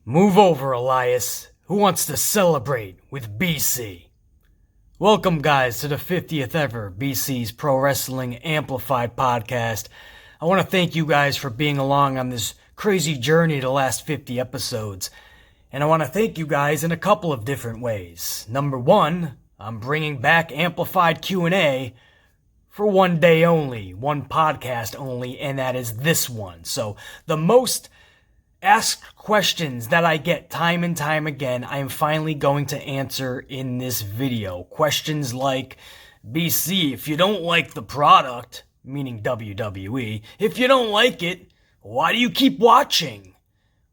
Move over, Elias. Who wants to celebrate with BC? Welcome, guys, to the 50th ever BC's Pro Wrestling Amplified podcast. I want to thank you guys for being along on this crazy journey the last 50 episodes. And I want to thank you guys in a couple of different ways. Number one, I'm bringing back Amplified Q&A for one day only, one podcast only, and that is this one. So the most asked questions that I get time and time again, I am finally going to answer in this video. Questions like, BC, if you don't like the product, meaning WWE, if you don't like it, why do you keep watching?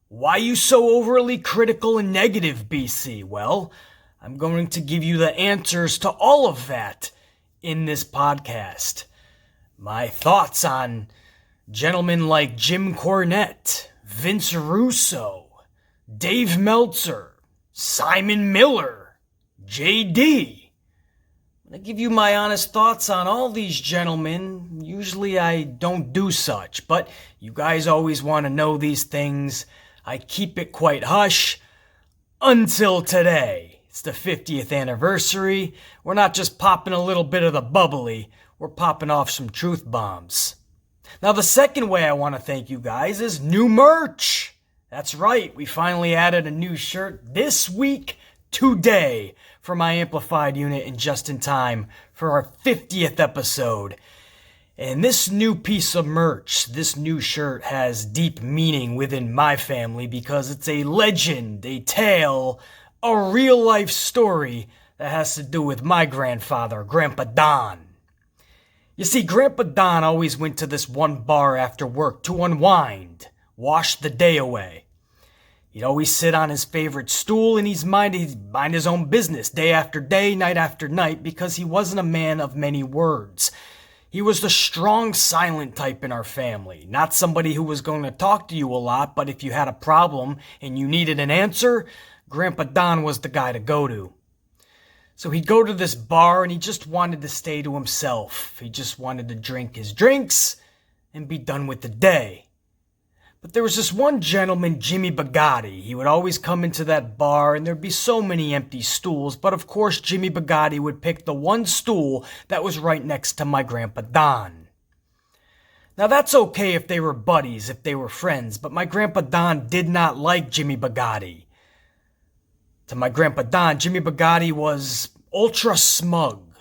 Why are you so overly critical and negative, BC? Well, I'm going to give you the answers to all of that in this podcast. My thoughts on gentlemen like Jim Cornette, Vince Russo, Dave Meltzer, Simon Miller, JD. I give you my honest thoughts on all these gentlemen. Usually I don't do such, but you guys always want to know these things. I keep it quite hush until today. It's the 50th anniversary. We're not just popping a little bit of the bubbly, we're popping off some truth bombs. Now, the second way I want to thank you guys is new merch. That's right, we finally added a new shirt this week, today, for my Amplified unit and just in time for our 50th episode. And this new piece of merch, this new shirt has deep meaning within my family because it's a legend, a tale, a real-life story that has to do with my grandfather, Grandpa Don. You see, Grandpa Don always went to this one bar after work to unwind, wash the day away. He'd always sit on his favorite stool and he'd mind his own business day after day, night after night, because he wasn't a man of many words. He was the strong, silent type in our family, not somebody who was going to talk to you a lot, but if you had a problem and you needed an answer, Grandpa Don was the guy to go to. So he'd go to this bar and he just wanted to stay to himself. He just wanted to drink his drinks and be done with the day. But there was this one gentleman, Jimmy Bugatti. He would always come into that bar and there'd be so many empty stools. But of course, Jimmy Bugatti would pick the one stool that was right next to my Grandpa Don. Now that's okay if they were buddies, if they were friends. But my Grandpa Don did not like Jimmy Bugatti. To my Grandpa Don, Jimmy Bugatti was ultra smug.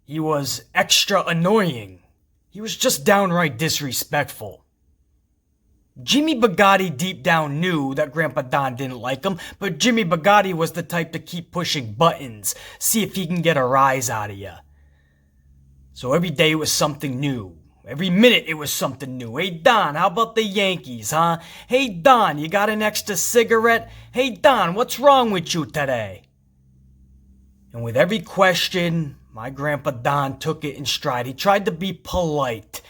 He was extra annoying. He was just downright disrespectful. Jimmy Bugatti deep down knew that Grandpa Don didn't like him, but Jimmy Bugatti was the type to keep pushing buttons, see if he can get a rise out of you. So every day was something new. Every minute it was something new. Hey, Don, how about the Yankees, huh? Hey, Don, you got an extra cigarette? Hey, Don, what's wrong with you today? And with every question, my Grandpa Don took it in stride. He tried to be polite.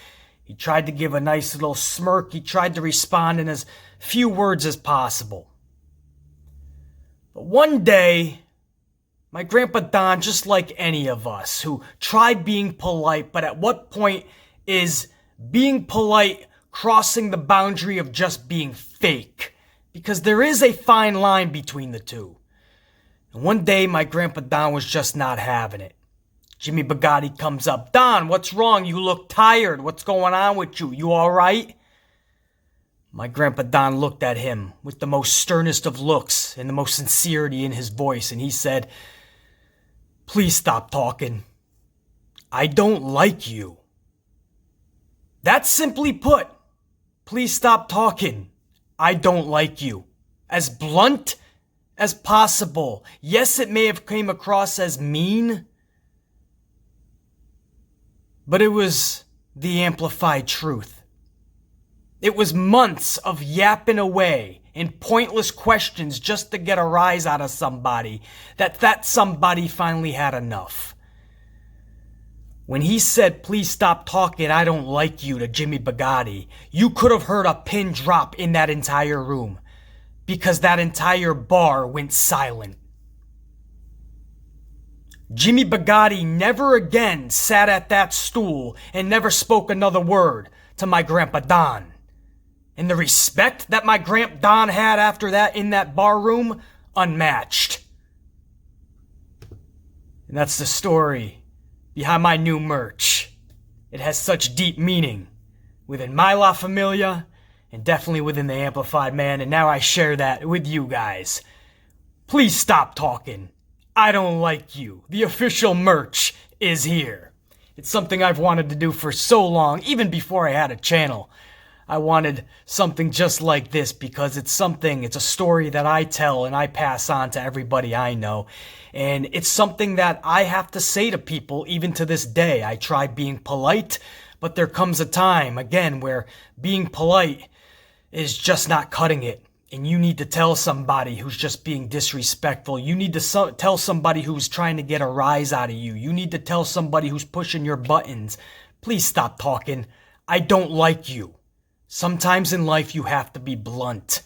He tried to give a nice little smirk. He tried to respond in as few words as possible. But one day, my Grandpa Don, just like any of us who tried being polite, but at what point is being polite crossing the boundary of just being fake? Because there is a fine line between the two. And one day, my Grandpa Don was just not having it. Jimmy Bugatti comes up. Don, what's wrong? You look tired. What's going on with you? You all right? My Grandpa Don looked at him with the most sternest of looks and the most sincerity in his voice, and he said, "Please stop talking. I don't like you." That's simply put. Please stop talking. I don't like you. As blunt as possible. Yes, it may have came across as mean, but it was the amplified truth. It was months of yapping away in pointless questions just to get a rise out of somebody that somebody finally had enough. When he said, "Please stop talking, I don't like you," to Jimmy Bugatti, you could have heard a pin drop in that entire room because that entire bar went silent. Jimmy Bugatti never again sat at that stool and never spoke another word to my Grandpa Don. And the respect that my Gramp Don had after that in that bar room, unmatched. And that's the story behind my new merch. It has such deep meaning within my La Familia and definitely within the Amplified Man, and now I share that with you guys. Please stop talking. I don't like you. The official merch is here. It's something I've wanted to do for so long, even before I had a channel. I wanted something just like this because it's a story that I tell and I pass on to everybody I know. And it's something that I have to say to people even to this day. I try being polite, but there comes a time, again, where being polite is just not cutting it. And you need to tell somebody who's just being disrespectful. You need to tell somebody who's trying to get a rise out of you. You need to tell somebody who's pushing your buttons. Please stop talking. I don't like you. Sometimes in life you have to be blunt.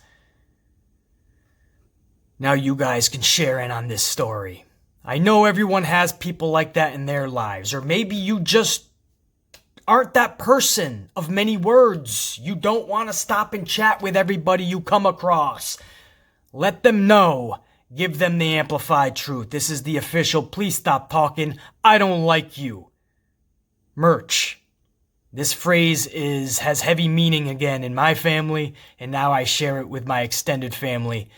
Now you guys can share in on this story. I know everyone has people like that in their lives, or maybe you just aren't that person of many words. You don't want to stop and chat with everybody you come across. Let them know. Give them the amplified truth. This is the official please stop talking. I don't like you merch. This phrase has heavy meaning again in my family, and now I share it with my extended family,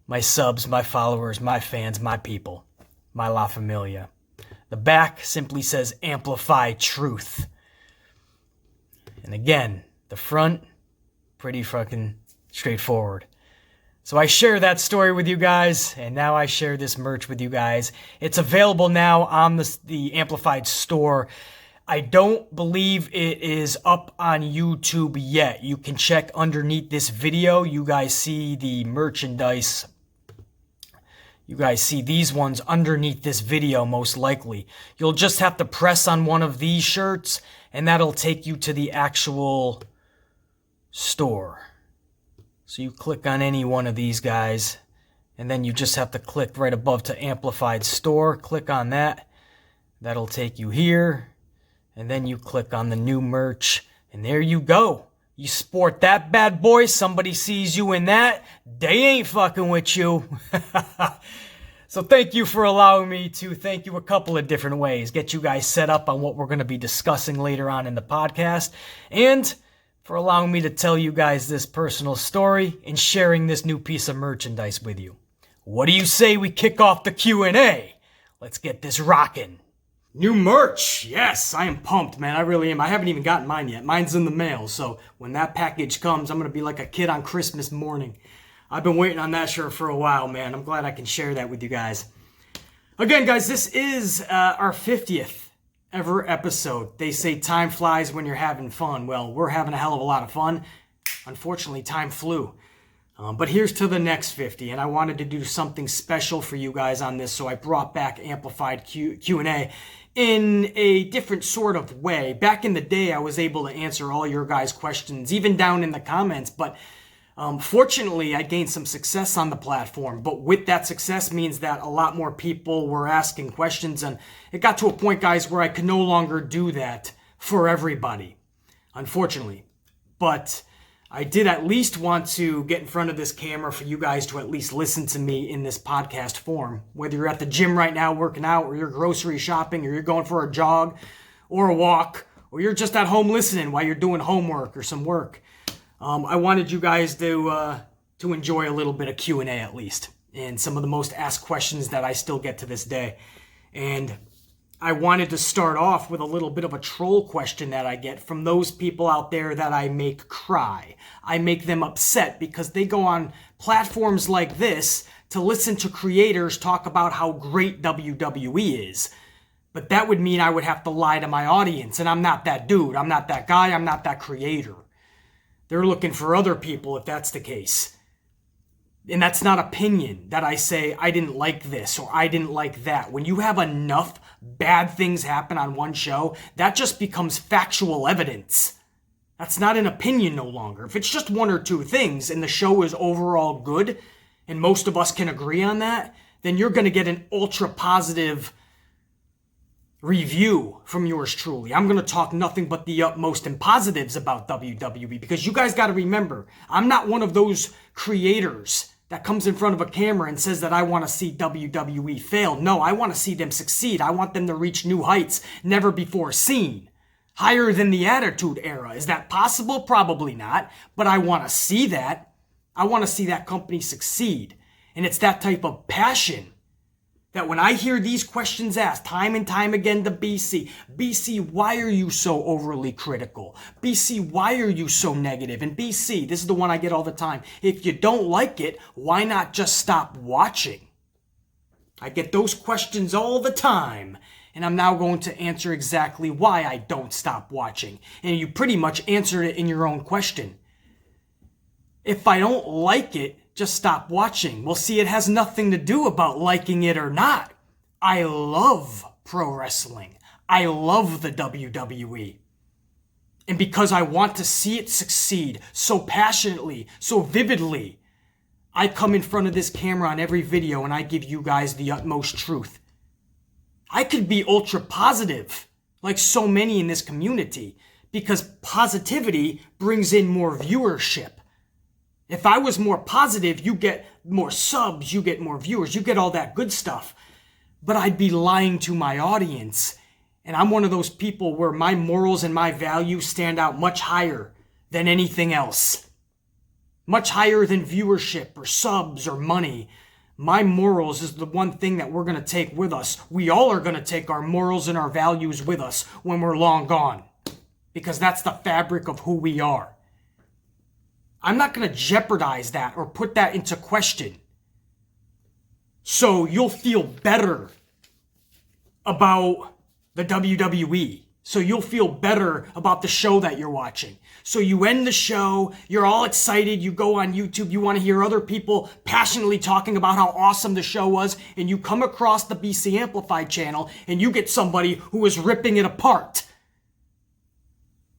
my subs, my followers, my fans, my people, my La Familia. The back simply says amplify truth. And again, the front, pretty fucking straightforward. So I share that story with you guys, and now I share this merch with you guys. It's available now on the Amplified store. I don't believe it is up on YouTube yet. You can check underneath this video. You guys see the merchandise. You guys see these ones underneath this video most likely. You'll just have to press on one of these shirts and that'll take you to the actual store. So you click on any one of these guys and then you just have to click right above to Amplified Store. Click on that. That'll take you here. And then you click on the new merch, and there you go. You sport that bad boy, somebody sees you in that, they ain't fucking with you. So thank you for allowing me to thank you a couple of different ways. Get you guys set up on what we're going to be discussing later on in the podcast. And for allowing me to tell you guys this personal story and sharing this new piece of merchandise with you. What do you say we kick off the Q&A? Let's get this rocking. New merch. Yes, I am pumped, man. I really am. I haven't even gotten mine yet. Mine's in the mail, so when that package comes, I'm going to be like a kid on Christmas morning. I've been waiting on that shirt for a while, man. I'm glad I can share that with you guys. Again, guys, this is our 50th ever episode. They say time flies when you're having fun. Well, we're having a hell of a lot of fun. Unfortunately, time flew. But here's to the next 50, and I wanted to do something special for you guys on this, so I brought back Amplified Q&A in a different sort of way. Back in the day, I was able to answer all your guys' questions, even down in the comments, but fortunately, I gained some success on the platform, but with that success means that a lot more people were asking questions, and it got to a point, guys, where I could no longer do that for everybody, unfortunately. But I did at least want to get in front of this camera for you guys to at least listen to me in this podcast form. Whether you're at the gym right now working out, or you're grocery shopping, or you're going for a jog or a walk, or you're just at home listening while you're doing homework or some work. I wanted you guys to enjoy a little bit of Q&A at least, and some of the most asked questions that I still get to this day. And I wanted to start off with a little bit of a troll question that I get from those people out there that I make cry. I make them upset because they go on platforms like this to listen to creators talk about how great WWE is. But that would mean I would have to lie to my audience, and I'm not that dude. I'm not that guy. I'm not that creator. They're looking for other people if that's the case. And that's not opinion that I say I didn't like this or I didn't like that. When you have enough bad things happen on one show, that just becomes factual evidence. That's not an opinion no longer. If it's just one or two things and the show is overall good and most of us can agree on that, then you're going to get an ultra positive review from yours truly. I'm going to talk nothing but the utmost and positives about WWE, because you guys got to remember, I'm not one of those creators that comes in front of a camera and says that I want to see WWE fail. No, I want to see them succeed. I want them to reach new heights never before seen. Higher than the Attitude Era. Is that possible? Probably not. But I want to see that. I want to see that company succeed. And it's that type of passion that when I hear these questions asked time and time again to BC, why are you so overly critical? BC, why are you so negative? And BC, this is the one I get all the time. If you don't like it, why not just stop watching? I get those questions all the time. And I'm now going to answer exactly why I don't stop watching. And you pretty much answered it in your own question. If I don't like it, just stop watching. Well, see, it has nothing to do about liking it or not. I love pro wrestling. I love the WWE. And because I want to see it succeed so passionately, so vividly, I come in front of this camera on every video and I give you guys the utmost truth. I could be ultra positive, like so many in this community, because positivity brings in more viewership. If I was more positive, you get more subs, you get more viewers, you get all that good stuff. But I'd be lying to my audience. And I'm one of those people where my morals and my values stand out much higher than anything else. Much higher than viewership or subs or money. My morals is the one thing that we're going to take with us. We all are going to take our morals and our values with us when we're long gone. Because that's the fabric of who we are. I'm not going to jeopardize that or put that into question. So you'll feel better about the WWE. So you'll feel better about the show that you're watching. So you end the show, you're all excited, you go on YouTube, you want to hear other people passionately talking about how awesome the show was, and you come across the BC Amplified channel and you get somebody who is ripping it apart.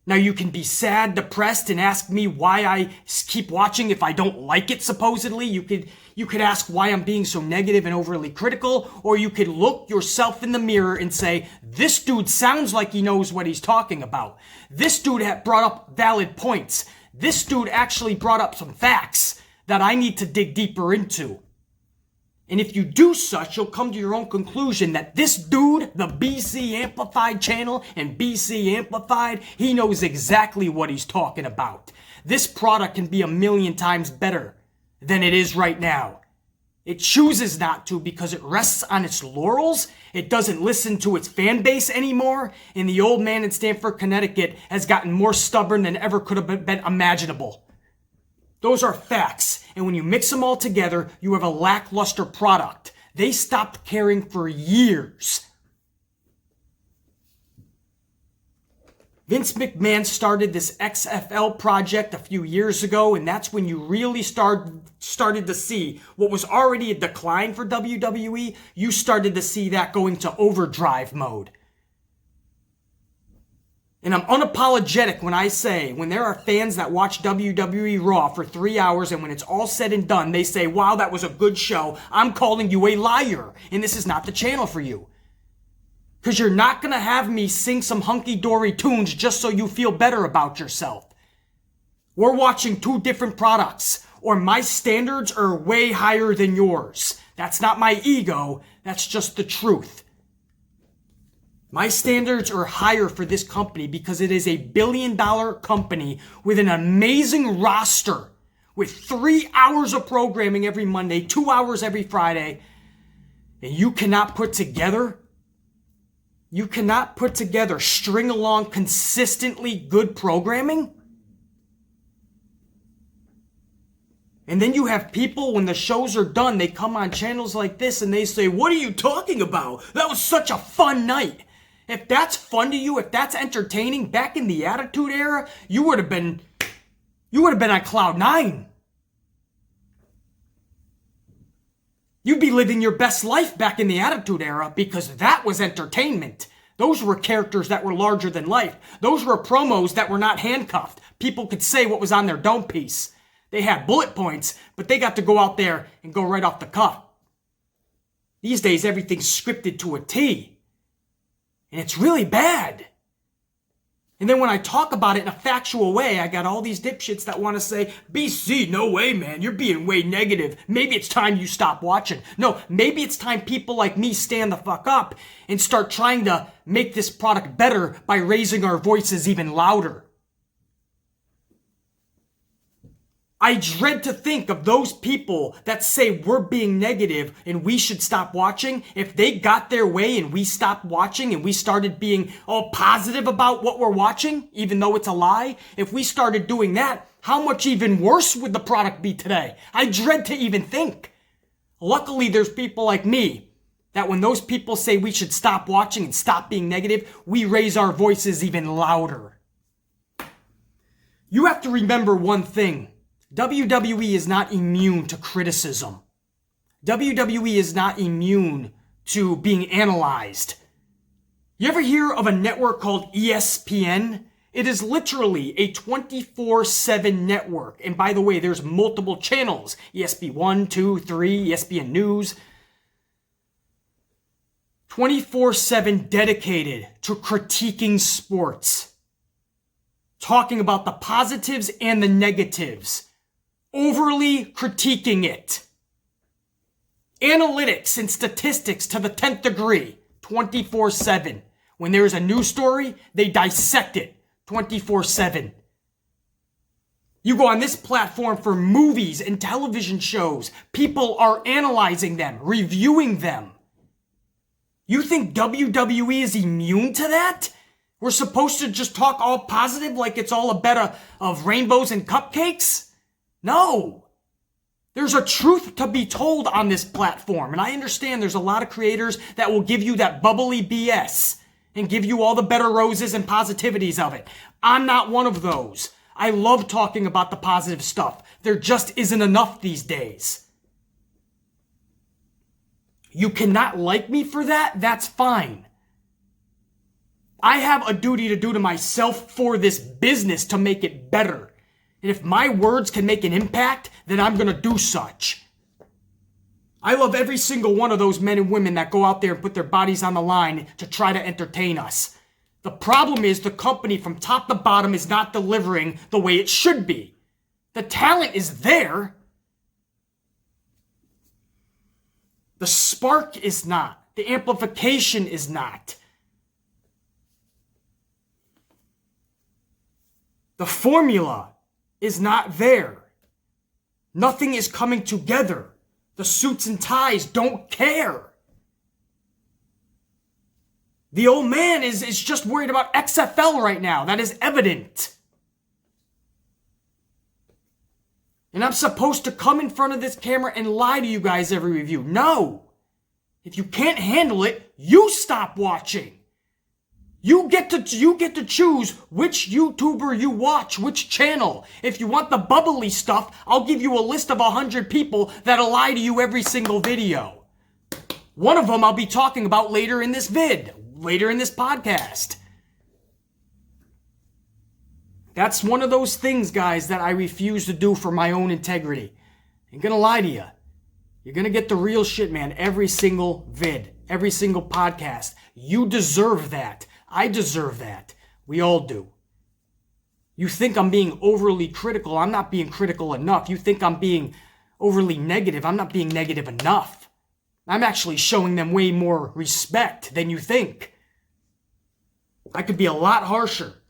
Now you can be sad, depressed, and ask me why I keep watching if I don't like it, supposedly. You could ask why I'm being so negative and overly critical, or you could look yourself in the mirror and say, this dude sounds like he knows what he's talking about. This dude had brought up valid points. This dude actually brought up some facts that I need to dig deeper into. And if you do such, you'll come to your own conclusion that this dude, the BC Amplified channel and BC Amplified, he knows exactly what he's talking about. This product can be 1,000,000 times better than it is right now. It chooses not to because it rests on its laurels. It doesn't listen to its fan base anymore. And the old man in Stamford, Connecticut has gotten more stubborn than ever could have been imaginable. Those are facts. And when you mix them all together, you have a lackluster product. They stopped caring for years. Vince McMahon started this XFL project a few years ago, and that's when you really started to see what was already a decline for WWE. You started to see that going to overdrive mode. And I'm unapologetic when I say, when there are fans that watch WWE Raw for 3 hours and when it's all said and done, they say, wow, that was a good show. I'm calling you a liar. And this is not the channel for you. Because you're not going to have me sing some hunky-dory tunes just so you feel better about yourself. We're watching two different products, or my standards are way higher than yours. That's not my ego. That's just the truth. My standards are higher for this company because it is a billion-dollar company with an amazing roster with 3 hours of programming every Monday, 2 hours every Friday. And you cannot put together string along consistently good programming. And then you have people, when the shows are done, they come on channels like this and they say, what are you talking about? That was such a fun night. If that's fun to you, if that's entertaining, back in the Attitude Era, you would have been on cloud 9. You'd be living your best life back in the Attitude Era because that was entertainment. Those were characters that were larger than life. Those were promos that were not handcuffed. People could say what was on their dome piece. They had bullet points, but they got to go out there and go right off the cuff. These days, everything's scripted to a T. And it's really bad. And then when I talk about it in a factual way, I got all these dipshits that want to say, BC, no way, man, you're being way negative. Maybe it's time you stop watching. No, maybe it's time people like me stand the fuck up and start trying to make this product better by raising our voices even louder. I dread to think of those people that say we're being negative and we should stop watching. If they got their way and we stopped watching and we started being all positive about what we're watching, even though it's a lie, if we started doing that, how much even worse would the product be today? I dread to even think. Luckily, there's people like me that when those people say we should stop watching and stop being negative, we raise our voices even louder. You have to remember one thing. WWE is not immune to criticism. WWE is not immune to being analyzed. You ever hear of a network called ESPN? It is literally a 24/7 network. And by the way, there's multiple channels. ESPN 1, 2, 3, ESPN News. 24/7 dedicated to critiquing sports. Talking about the positives and the negatives. Overly critiquing it. Analytics and statistics to the 10th degree, 24/7. When there is a news story, they dissect it, 24/7. You go on this platform for movies and television shows. People are analyzing them, reviewing them. You think WWE is immune to that? We're supposed to just talk all positive like it's all a bed of rainbows and cupcakes? No. There's a truth to be told on this platform. And I understand there's a lot of creators that will give you that bubbly BS and give you all the better roses and positivities of it. I'm not one of those. I love talking about the positive stuff. There just isn't enough these days. You cannot like me for that? That's fine. I have a duty to do to myself for this business to make it better. And if my words can make an impact, then I'm going to do such. I love every single one of those men and women that go out there and put their bodies on the line to try to entertain us. The problem is the company from top to bottom is not delivering the way it should be. The talent is there. The spark is not. The amplification is not. The formula is not there. Nothing is coming together. The suits and ties don't care. The old man is just worried about XFL right now. That is evident. And I'm supposed to come in front of this camera and lie to you guys every review. No. If you can't handle it, you stop watching. You get to choose which YouTuber you watch, which channel. If you want the bubbly stuff, I'll give you a list of 100 people that'll lie to you every single video. One of them I'll be talking about later in this podcast. That's one of those things, guys, that I refuse to do for my own integrity. I ain't gonna lie to you. You're gonna get the real shit, man, every single vid, every single podcast. You deserve that. I deserve that. We all do. You think I'm being overly critical. I'm not being critical enough. You think I'm being overly negative. I'm not being negative enough. I'm actually showing them way more respect than you think. I could be a lot harsher.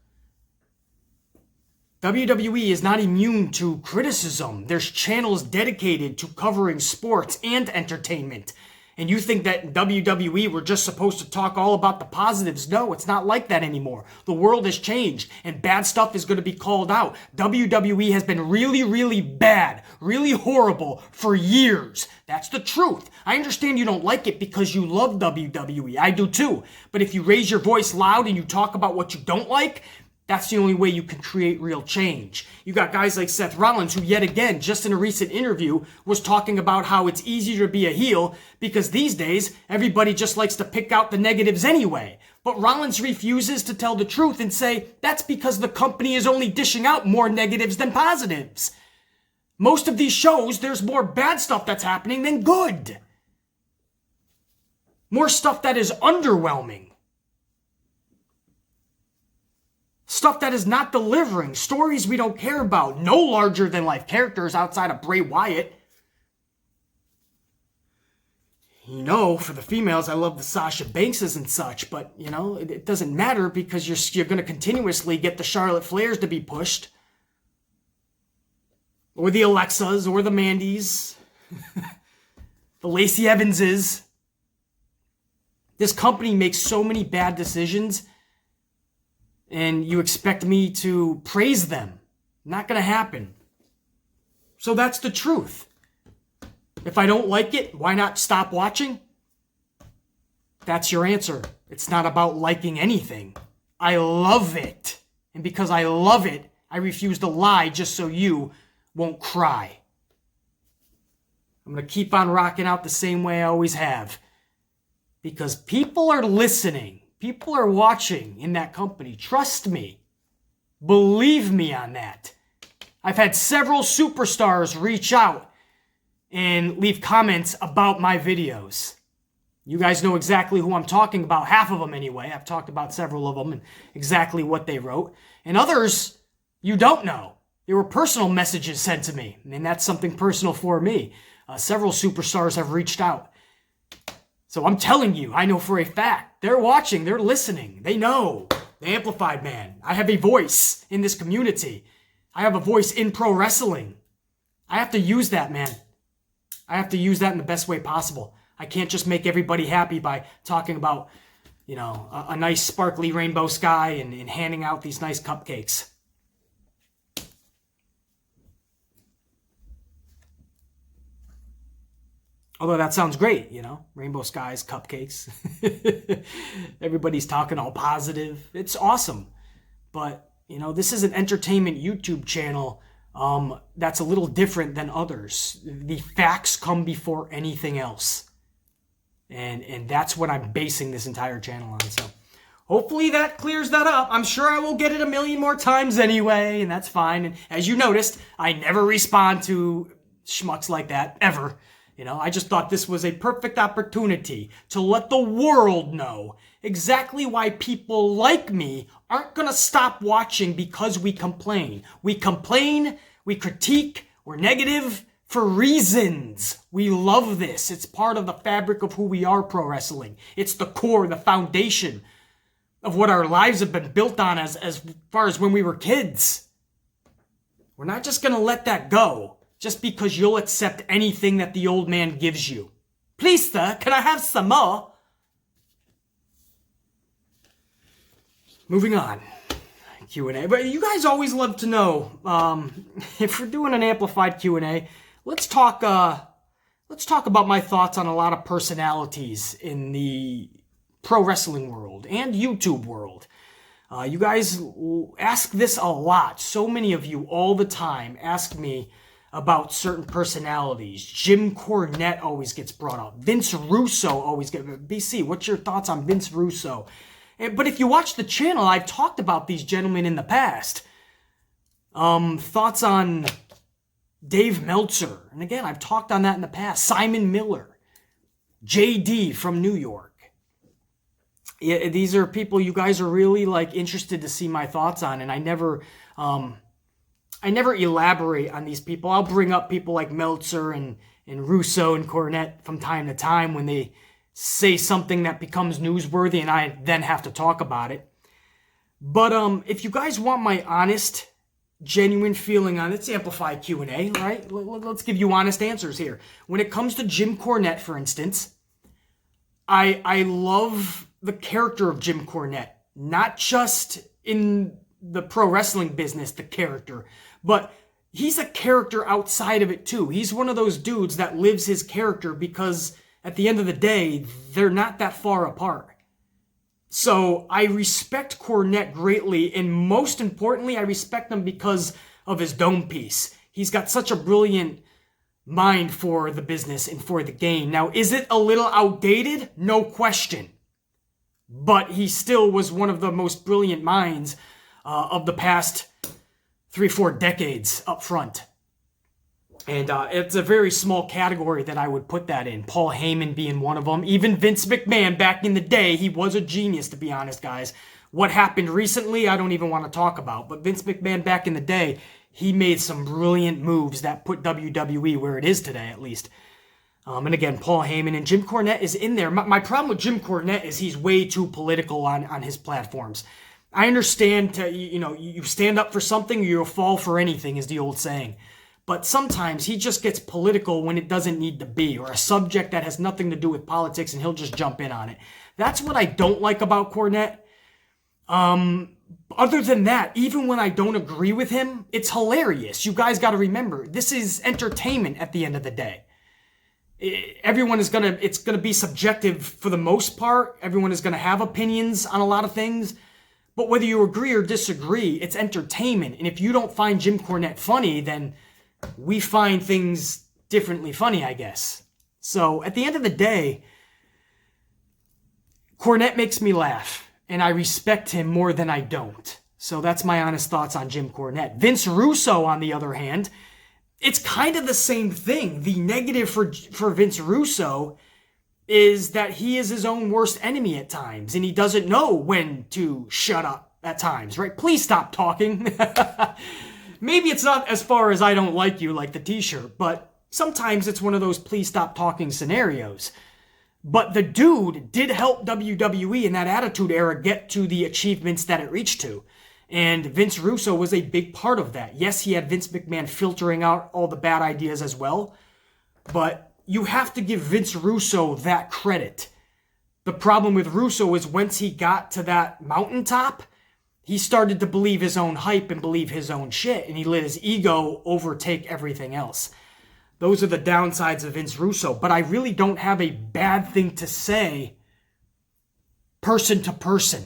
WWE is not immune to criticism. There's channels dedicated to covering sports and entertainment. And you think that WWE were just supposed to talk all about the positives. No, it's not like that anymore. The world has changed and bad stuff is going to be called out. WWE has been really, really bad, really horrible for years. That's the truth. I understand you don't like it because you love WWE. I do too. But if you raise your voice loud and you talk about what you don't like, that's the only way you can create real change. You got guys like Seth Rollins, who yet again, just in a recent interview, was talking about how it's easier to be a heel because these days, everybody just likes to pick out the negatives anyway. But Rollins refuses to tell the truth and say that's because the company is only dishing out more negatives than positives. Most of these shows, there's more bad stuff that's happening than good. More stuff that is underwhelming. Stuff that is not delivering. Stories we don't care about. No larger-than-life characters outside of Bray Wyatt. You know, for the females, I love the Sasha Bankses and such, but, you know, it doesn't matter because you're going to continuously get the Charlotte Flairs to be pushed. Or the Alexas, or the Mandys. The Lacey Evanses. This company makes so many bad decisions, and you expect me to praise them. Not going to happen. So that's the truth. If I don't like it, why not stop watching? That's your answer. It's not about liking anything. I love it. And because I love it, I refuse to lie just so you won't cry. I'm going to keep on rocking out the same way I always have. Because people are listening. People are watching in that company. Trust me. Believe me on that. I've had several superstars reach out and leave comments about my videos. You guys know exactly who I'm talking about, half of them anyway. I've talked about several of them and exactly what they wrote. And others, you don't know. There were personal messages sent to me, and that's something personal for me. Several superstars have reached out. So I'm telling you, I know for a fact, they're watching, they're listening, they know. The Amplified Man. I have a voice in this community. I have a voice in pro wrestling. I have to use that, man. I have to use that in the best way possible. I can't just make everybody happy by talking about, you know, a nice sparkly rainbow sky and handing out these nice cupcakes. Although that sounds great, you know, rainbow skies, cupcakes. Everybody's talking all positive. It's awesome. But, you know, this is an entertainment YouTube channel that's a little different than others. The facts come before anything else. And that's what I'm basing this entire channel on. So hopefully that clears that up. I'm sure I will get it a million more times anyway, and that's fine. And as you noticed, I never respond to schmucks like that, ever. You know, I just thought this was a perfect opportunity to let the world know exactly why people like me aren't going to stop watching because we complain. We complain, we critique, we're negative for reasons. We love this. It's part of the fabric of who we are, pro wrestling. It's the core, the foundation of what our lives have been built on as far as when we were kids. We're not just going to let that go just because you'll accept anything that the old man gives you. Please, sir, can I have some more? Moving on. Q&A. But you guys always love to know, if we're doing an amplified Q&A, let's talk about my thoughts on a lot of personalities in the pro wrestling world and YouTube world. You guys ask this a lot. So many of you all the time ask me about certain personalities. Jim Cornette always gets brought up. Vince Russo always gets... BC, what's your thoughts on Vince Russo? But if you watch the channel, I've talked about these gentlemen in the past. Thoughts on Dave Meltzer. And again, I've talked on that in the past. Simon Miller. JD from New York. Yeah, these are people you guys are really like interested to see my thoughts on, and I never elaborate on these people. I'll bring up people like Meltzer and Russo and Cornette from time to time when they say something that becomes newsworthy and I then have to talk about it. But if you guys want my honest, genuine feeling on it, it's amplified Q&A, right? Let's give you honest answers here. When it comes to Jim Cornette, for instance, I love the character of Jim Cornette. Not just in the pro wrestling business, the character, but he's a character outside of it too. He's one of those dudes that lives his character because at the end of the day, they're not that far apart. So I respect Cornette greatly, and most importantly, I respect him because of his dome piece. He's got such a brilliant mind for the business and for the game. Now, is it a little outdated? No question. But he still was one of the most brilliant minds of the past 3-4 decades up front. And it's a very small category that I would put that in. Paul Heyman being one of them. Even Vince McMahon back in the day, he was a genius, to be honest, guys. What happened recently, I don't even want to talk about. But Vince McMahon back in the day, he made some brilliant moves that put WWE where it is today, at least. And again, Paul Heyman and Jim Cornette is in there. My problem with Jim Cornette is he's way too political on his platforms. I understand, you stand up for something, you'll fall for anything, is the old saying. But sometimes he just gets political when it doesn't need to be, or a subject that has nothing to do with politics, and he'll just jump in on it. That's what I don't like about Cornette. Other than that, even when I don't agree with him, it's hilarious. You guys got to remember, this is entertainment at the end of the day. It's gonna be subjective for the most part. Everyone is gonna have opinions on a lot of things. But whether you agree or disagree, it's entertainment. And if you don't find Jim Cornette funny, then we find things differently funny, I guess. So at the end of the day, Cornette makes me laugh, and I respect him more than I don't. So that's my honest thoughts on Jim Cornette. Vince Russo, on the other hand, it's kind of the same thing. The negative for Vince Russo is that he is his own worst enemy at times, and he doesn't know when to shut up at times, right? Please stop talking. Maybe it's not as far as I don't like you, like the t-shirt, but sometimes it's one of those please stop talking scenarios. But the dude did help WWE in that Attitude Era get to the achievements that it reached to. And Vince Russo was a big part of that. Yes, he had Vince McMahon filtering out all the bad ideas as well, but you have to give Vince Russo that credit. The problem with Russo is once he got to that mountaintop, he started to believe his own hype and believe his own shit, and he let his ego overtake everything else. Those are the downsides of Vince Russo, but I really don't have a bad thing to say person to person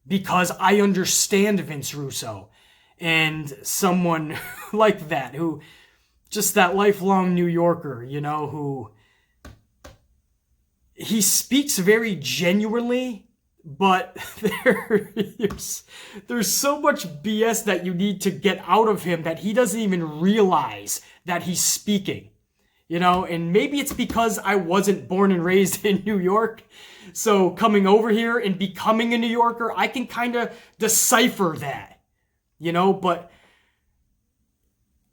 because I understand Vince Russo and someone like that who, just that lifelong New Yorker, who he speaks very genuinely, but there's so much BS that you need to get out of him that he doesn't even realize that he's speaking, and maybe it's because I wasn't born and raised in New York. So coming over here and becoming a New Yorker, I can kind of decipher that, but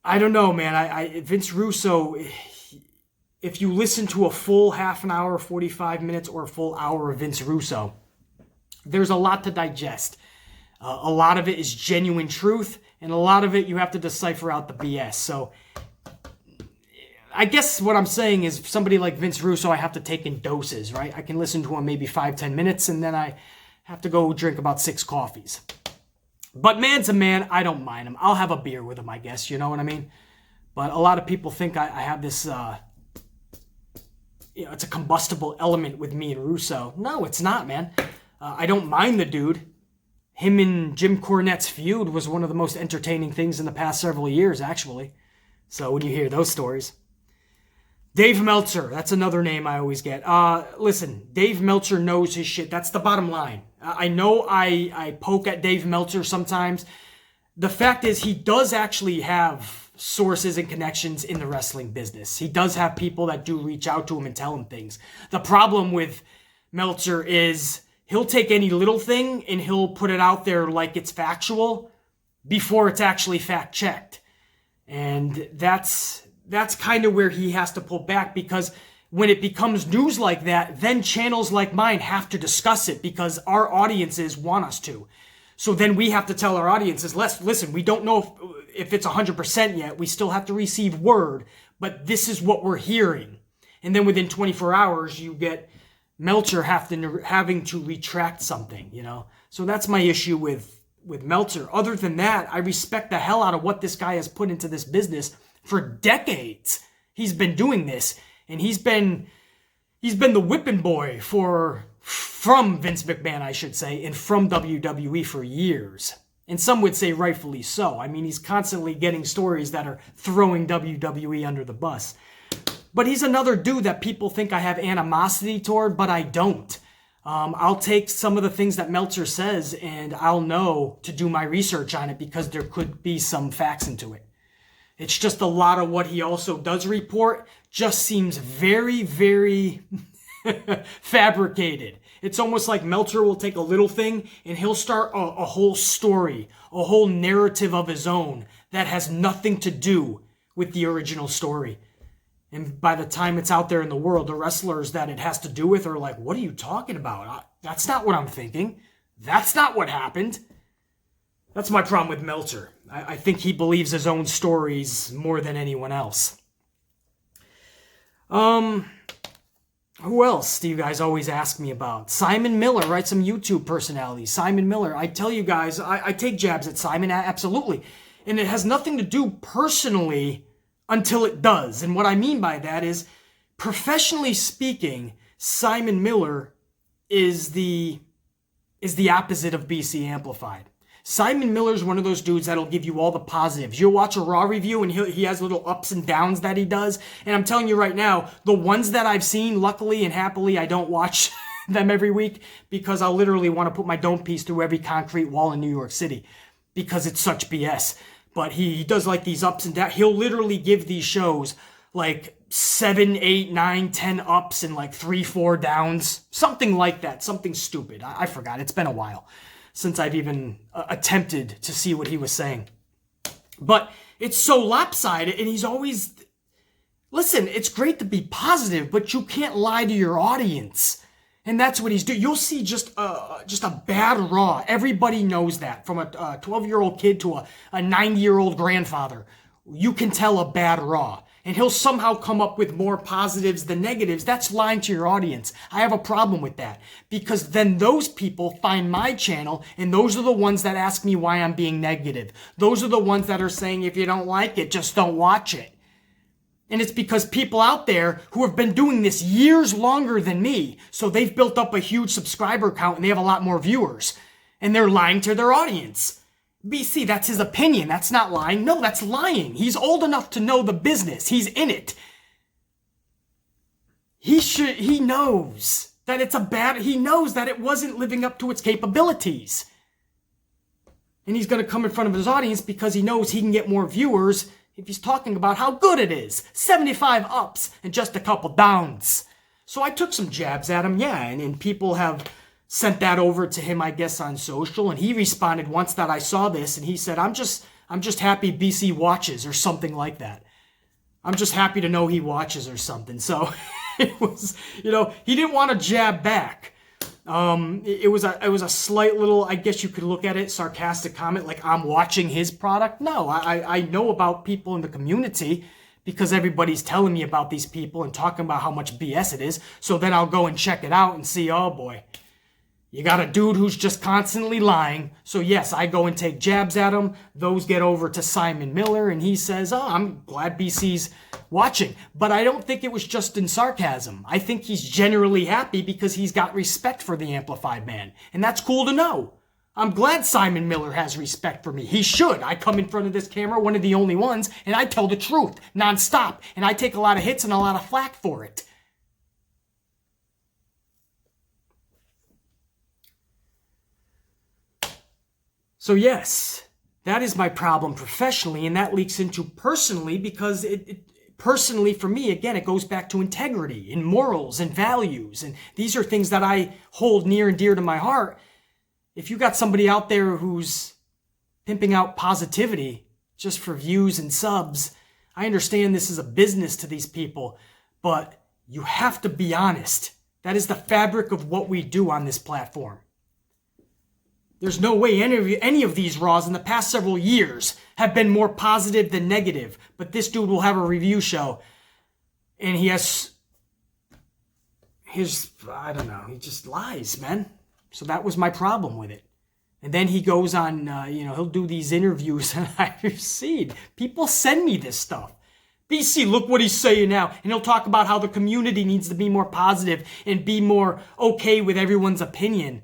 I don't know, man. Vince Russo, if you listen to a full half an hour, 45 minutes, or a full hour of Vince Russo, there's a lot to digest. A lot of it is genuine truth, and a lot of it you have to decipher out the BS. So I guess what I'm saying is somebody like Vince Russo, I have to take in doses, right? I can listen to him maybe 5-10 minutes, and then I have to go drink about 6 coffees. But man to man, I don't mind him. I'll have a beer with him, I guess, you know what I mean? But a lot of people think I have this, it's a combustible element with me and Russo. No, it's not, man. I don't mind the dude. Him and Jim Cornette's feud was one of the most entertaining things in the past several years, actually. So when you hear those stories. Dave Meltzer, that's another name I always get. Listen, Dave Meltzer knows his shit. That's the bottom line. I know I poke at Dave Meltzer sometimes. The fact is he does actually have sources and connections in the wrestling business. He does have people that do reach out to him and tell him things. The problem with Meltzer is he'll take any little thing and he'll put it out there like it's factual before it's actually fact-checked. And that's kind of where he has to pull back, because when it becomes news like that, then channels like mine have to discuss it because our audiences want us to. So then we have to tell our audiences, listen, we don't know if it's 100% yet. We still have to receive word, but this is what we're hearing. And then within 24 hours, you get Meltzer having to retract something, So that's my issue with Meltzer. Other than that, I respect the hell out of what this guy has put into this business for decades. He's been doing this, and he's been the whipping boy from Vince McMahon, I should say, and from WWE for years. And some would say rightfully so. I mean, he's constantly getting stories that are throwing WWE under the bus. But he's another dude that people think I have animosity toward, but I don't. I'll take some of the things that Meltzer says, and I'll know to do my research on it because there could be some facts into it. It's just a lot of what he also does report just seems very, very fabricated. It's almost like Meltzer will take a little thing and he'll start a whole story, a whole narrative of his own that has nothing to do with the original story. And by the time it's out there in the world, the wrestlers that it has to do with are like, what are you talking about? That's not what I'm thinking. That's not what happened. That's my problem with Meltzer. I think he believes his own stories more than anyone else. Who else do you guys always ask me about? Simon Miller, right? Some YouTube personalities. Simon Miller. I tell you guys, I take jabs at Simon, absolutely. And it has nothing to do personally until it does. And what I mean by that is, professionally speaking, Simon Miller is the opposite of BC Amplified. Simon Miller's one of those dudes that'll give you all the positives. You'll watch a Raw review and he has little ups and downs that he does. And I'm telling you right now, the ones that I've seen, luckily and happily, I don't watch them every week because I'll literally want to put my dome piece through every concrete wall in New York City because it's such BS. But he does like these ups and downs. He'll literally give these shows like 7, 8, 9, 10 ups and like 3, 4 downs. Something like that. Something stupid. I forgot. It's been a while since I've even attempted to see what he was saying. But it's so lopsided, and he's always... Listen, it's great to be positive, but you can't lie to your audience. And that's what he's doing. You'll see just a bad Raw. Everybody knows that. From a 12-year-old kid to a 90-year-old grandfather. You can tell a bad Raw. And he'll somehow come up with more positives than negatives. That's lying to your audience. I have a problem with that. Because then those people find my channel, and those are the ones that ask me why I'm being negative. Those are the ones that are saying, if you don't like it, just don't watch it. And it's because people out there who have been doing this years longer than me, so they've built up a huge subscriber count and they have a lot more viewers. And they're lying to their audience. BC, that's his opinion. That's not lying. No, that's lying. He's old enough to know the business. He's in it. He knows that he knows that it wasn't living up to its capabilities. And he's going to come in front of his audience because he knows he can get more viewers if he's talking about how good it is. 75 ups and just a couple downs. So I took some jabs at him, yeah, and people have sent that over to him, I guess, on social, and he responded once that I saw this, and he said, I'm just happy BC watches, or something like that. I'm just happy to know he watches, or something. So it was, he didn't want to jab back. It was a slight little, I guess you could look at it, sarcastic comment, like I'm watching his product. No, I know about people in the community because everybody's telling me about these people and talking about how much BS it is. So then I'll go and check it out and see, oh boy, you got a dude who's just constantly lying. So yes, I go and take jabs at him. Those get over to Simon Miller, and he says, oh, I'm glad BC's watching. But I don't think it was just in sarcasm. I think he's generally happy because he's got respect for the Amplified Man. And that's cool to know. I'm glad Simon Miller has respect for me. He should. I come in front of this camera, one of the only ones, and I tell the truth nonstop. And I take a lot of hits and a lot of flack for it. So yes, that is my problem professionally, and that leaks into personally because personally for me, again, it goes back to integrity and morals and values, and these are things that I hold near and dear to my heart. If you got somebody out there who's pimping out positivity just for views and subs, I understand this is a business to these people, but you have to be honest. That is the fabric of what we do on this platform. There's no way any of these Raws in the past several years have been more positive than negative. But this dude will have a review show. And he has I don't know, he just lies, man. So that was my problem with it. And then he goes on, he'll do these interviews and I've seen people send me this stuff. BC, look what he's saying now. And he'll talk about how the community needs to be more positive and be more okay with everyone's opinion.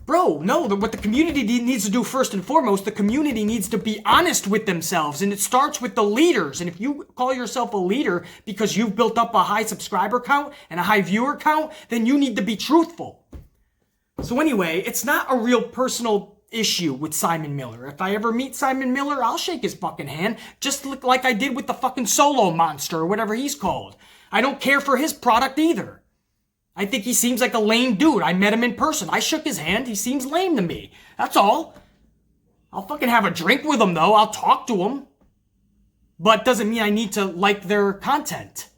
Bro, no, what the community needs to do first and foremost, the community needs to be honest with themselves, and it starts with the leaders. And if you call yourself a leader because you've built up a high subscriber count and a high viewer count, then you need to be truthful. So anyway, it's not a real personal issue with Simon Miller. If I ever meet Simon Miller, I'll shake his fucking hand, just like I did with the fucking Solo Monster or whatever he's called. I don't care for his product either. I think he seems like a lame dude. I met him in person. I shook his hand. He seems lame to me. That's all. I'll fucking have a drink with him, though. I'll talk to him. But doesn't mean I need to like their content.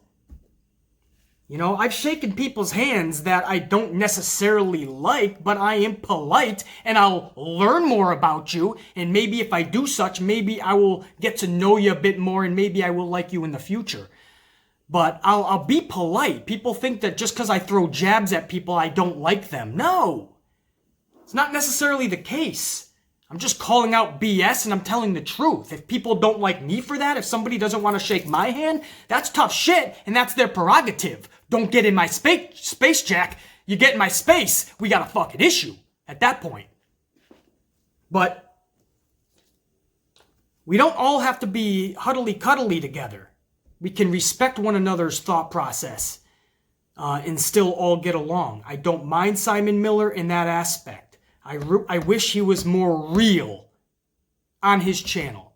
You know, I've shaken people's hands that I don't necessarily like, but I am polite, and I'll learn more about you, and maybe if I do such, maybe I will get to know you a bit more, and maybe I will like you in the future. But I'll be polite. People think that just because I throw jabs at people, I don't like them. No! It's not necessarily the case. I'm just calling out BS and I'm telling the truth. If people don't like me for that, if somebody doesn't want to shake my hand, that's tough shit and that's their prerogative. Don't get in my space, Jack. You get in my space, we got a fucking issue at that point. But we don't all have to be huddly-cuddly together. We can respect one another's thought process and still all get along. I don't mind Simon Miller in that aspect. I wish he was more real on his channel.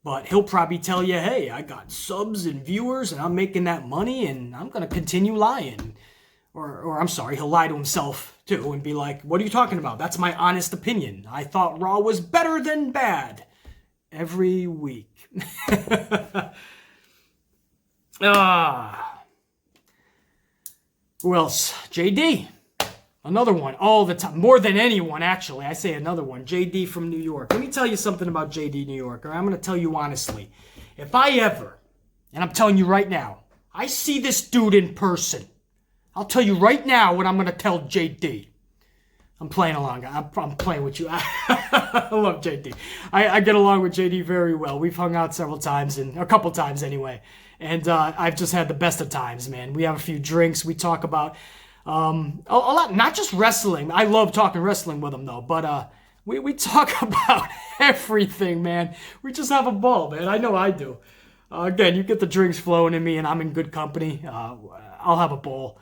But he'll probably tell you, hey, I got subs and viewers and I'm making that money and I'm going to continue lying. Or I'm sorry, he'll lie to himself too and be like, what are you talking about? That's my honest opinion. I thought Raw was better than bad. Every week. Who else? JD. Another one, all the time. More than anyone, actually. I say another one. JD from New York. Let me tell you something about JD New York. I'm going to tell you honestly. If I ever, and I'm telling you right now, I see this dude in person, I'll tell you right now what I'm going to tell JD. I'm playing along. I'm playing with you. I love JD. I get along with JD very well. We've hung out several times, and a couple times anyway. And I've just had the best of times, man. We have a few drinks. We talk about a lot, not just wrestling. I love talking wrestling with him, though. But we talk about everything, man. We just have a ball, man. I know I do. Again, you get the drinks flowing in me, and I'm in good company. I'll have a ball.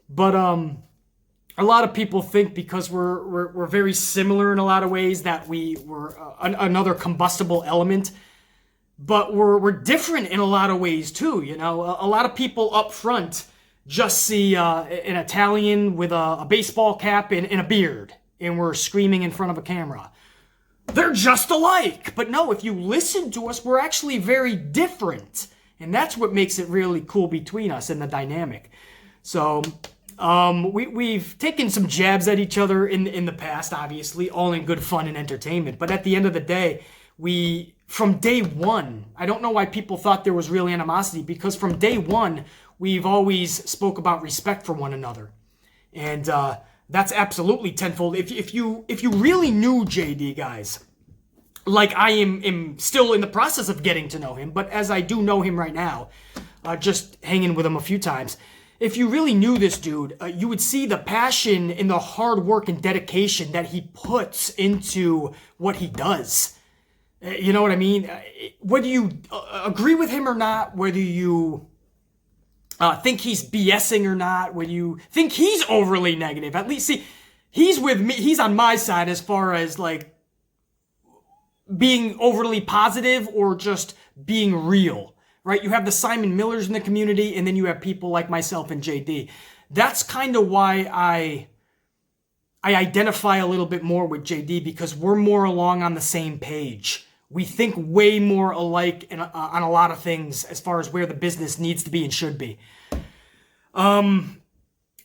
But a lot of people think because we're very similar in a lot of ways that we're another combustible element. But we're different in a lot of ways, too. You know, a lot of people up front just see an Italian with a baseball cap and a beard, and we're screaming in front of a camera. They're just alike. But no, if you listen to us, we're actually very different. And that's what makes it really cool between us and the dynamic. So we've taken some jabs at each other in the past, obviously, all in good fun and entertainment. But at the end of the day, from day one, I don't know why people thought there was real animosity, because from day one, we've always spoke about respect for one another. And that's absolutely tenfold. If you really knew JD, guys, like I am still in the process of getting to know him, but as I do know him right now, just hanging with him a few times, if you really knew this dude, you would see the passion and the hard work and dedication that he puts into what he does. You know what I mean? Whether you agree with him or not, whether you think he's BSing or not, whether you think he's overly negative, at least, see, he's with me, he's on my side as far as, like, being overly positive or just being real, right? You have the Simon Millers in the community, and then you have people like myself and JD. That's kind of why I identify a little bit more with JD, because we're more along on the same page. We think way more alike on a lot of things as far as where the business needs to be and should be. And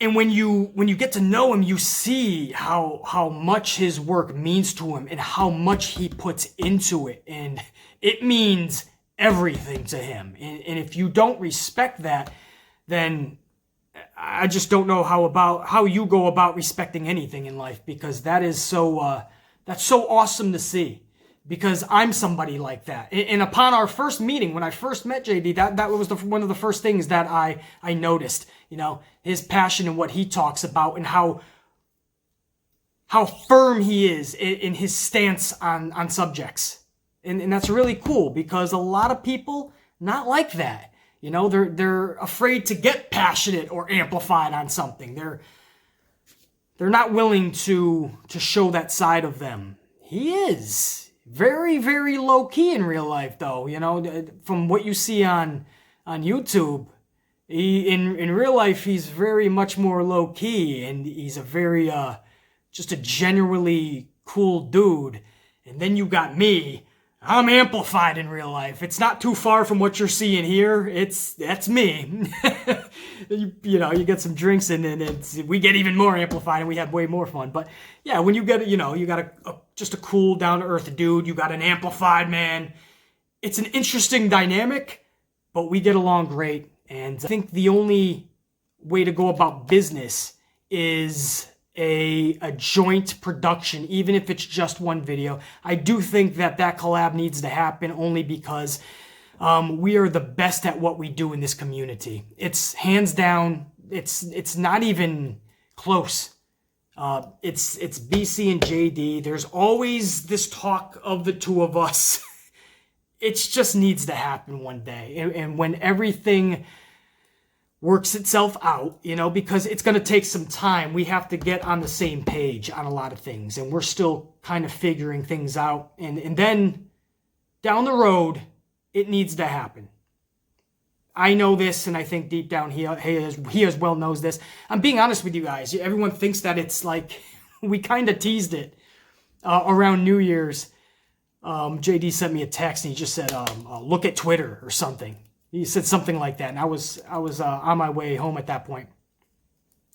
when you get to know him, you see how much his work means to him and how much he puts into it. And it means everything to him. And if you don't respect that, then I just don't know how you go about respecting anything in life, because that is that's so awesome to see. Because I'm somebody like that. And upon our first meeting, when I first met JD, that was one of the first things that I noticed. You know, his passion and what he talks about, and how firm he is in his stance on subjects. And that's really cool, because a lot of people not like that. You know, they're afraid to get passionate or amplified on something. They're not willing to show that side of them. He is very, very low key in real life, though. You know, from what you see on YouTube, In real life, he's very much more low key, and he's a very just a genuinely cool dude. And then you got me. I'm amplified in real life. It's not too far from what you're seeing here. That's me. You get some drinks and then we get even more amplified and we have way more fun. But yeah, when you get, you got just a cool, down to earth dude. You got an amplified man. It's an interesting dynamic, but we get along great. And I think the only way to go about business is a joint production, even if it's just one video. I do think that collab needs to happen only because we are the best at what we do in this community. It's hands down. It's not even close. It's BC and JD. There's always this talk of the two of us. It just needs to happen one day, and when everything works itself out, because it's going to take some time. We have to get on the same page on a lot of things, and we're still kind of figuring things out. And then down the road, it needs to happen. I know this, and I think deep down he as well knows this. I'm being honest with you guys. Everyone thinks that it's like we kind of teased it around New Year's. JD sent me a text, and he just said, look at Twitter or something. He said something like that, and I was on my way home at that point.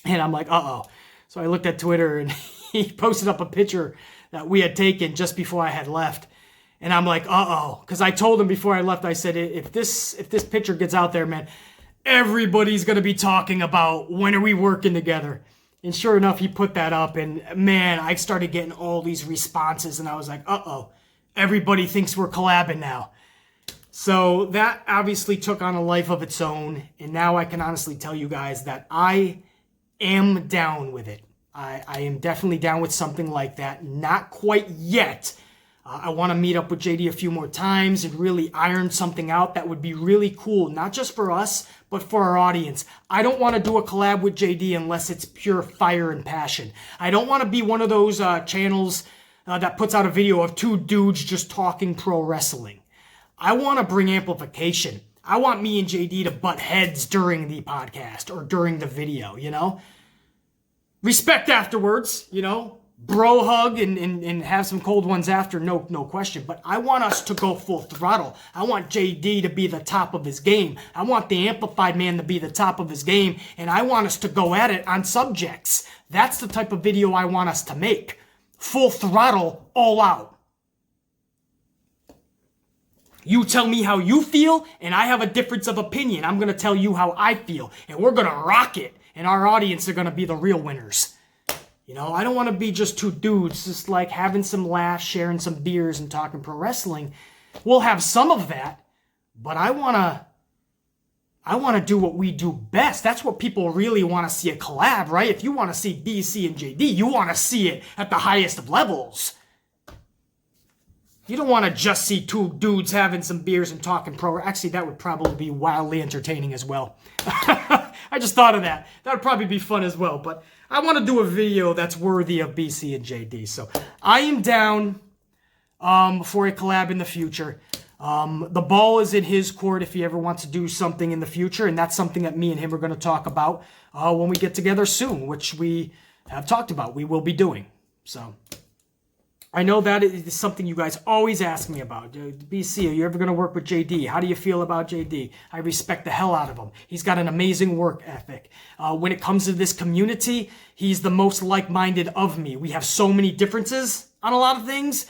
And I'm like, uh-oh. So I looked at Twitter, and he posted up a picture that we had taken just before I had left. And I'm like, uh-oh. Because I told him before I left, I said, if this picture gets out there, man, everybody's going to be talking about when are we working together. And sure enough, he put that up, and man, I started getting all these responses, and I was like, uh-oh. Everybody thinks we're collabing now. So that obviously took on a life of its own, and now I can honestly tell you guys that I am down with it. I am definitely down with something like that. Not quite yet. I want to meet up with JD a few more times and really iron something out that would be really cool, not just for us, but for our audience. I don't want to do a collab with JD unless it's pure fire and passion. I don't want to be one of those channels that puts out a video of two dudes just talking pro wrestling. I want to bring amplification. I want me and JD to butt heads during the podcast or during the video, Respect afterwards, Bro hug and have some cold ones after, no question. But I want us to go full throttle. I want JD to be the top of his game. I want the amplified man to be the top of his game. And I want us to go at it on subjects. That's the type of video I want us to make. Full throttle, all out. You tell me how you feel, and I have a difference of opinion. I'm going to tell you how I feel, and we're going to rock it, and our audience are going to be the real winners. I don't want to be just two dudes just like having some laughs, sharing some beers, and talking pro wrestling. We'll have some of that, but I want to do what we do best. That's what people really want to see, a collab, right? If you want to see BC and JD, you want to see it at the highest of levels. You don't want to just see two dudes having some beers and talking pro. Actually, that would probably be wildly entertaining as well. I just thought of that. That would probably be fun as well. But I want to do a video that's worthy of BC and JD. So I am down for a collab in the future. The ball is in his court if he ever wants to do something in the future. And that's something that me and him are going to talk about when we get together soon, which we have talked about. We will be doing. So I know that is something you guys always ask me about. BC, are you ever going to work with JD? How do you feel about JD? I respect the hell out of him. He's got an amazing work ethic. When it comes to this community, he's the most like-minded of me. We have so many differences on a lot of things,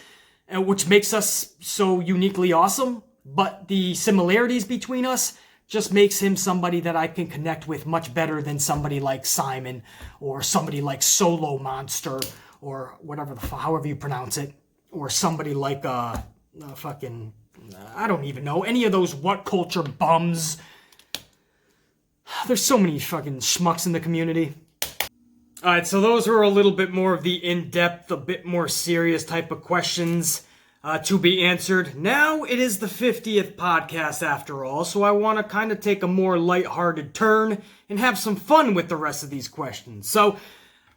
which makes us so uniquely awesome. But the similarities between us just makes him somebody that I can connect with much better than somebody like Simon or somebody like Solo Monster or whatever however you pronounce it, or somebody like I don't even know, any of those what culture bums. There's so many fucking schmucks in the community. Alright, so those were a little bit more of the in-depth, a bit more serious type of questions to be answered. Now it is the 50th podcast after all, so I want to kind of take a more lighthearted turn and have some fun with the rest of these questions. So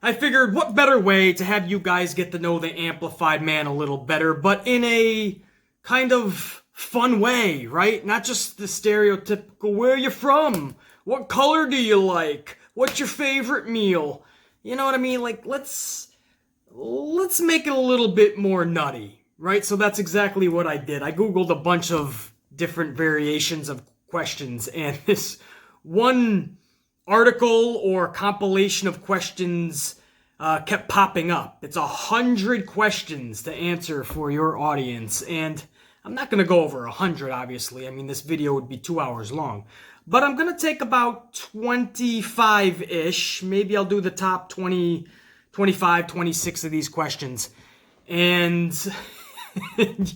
I figured what better way to have you guys get to know the amplified man a little better, but in a kind of fun way, right? Not just the stereotypical, where are you from? What color do you like? What's your favorite meal? You know what I mean? Like, let's make it a little bit more nutty, right? So that's exactly what I did. I Googled a bunch of different variations of questions, and this one article or compilation of questions kept popping up. It's 100 questions to answer for your audience, and I'm not going to go over 100, obviously. I mean, this video would be 2 hours long. But I'm going to take about 25-ish. Maybe I'll do the top 20, 25, 26 of these questions. And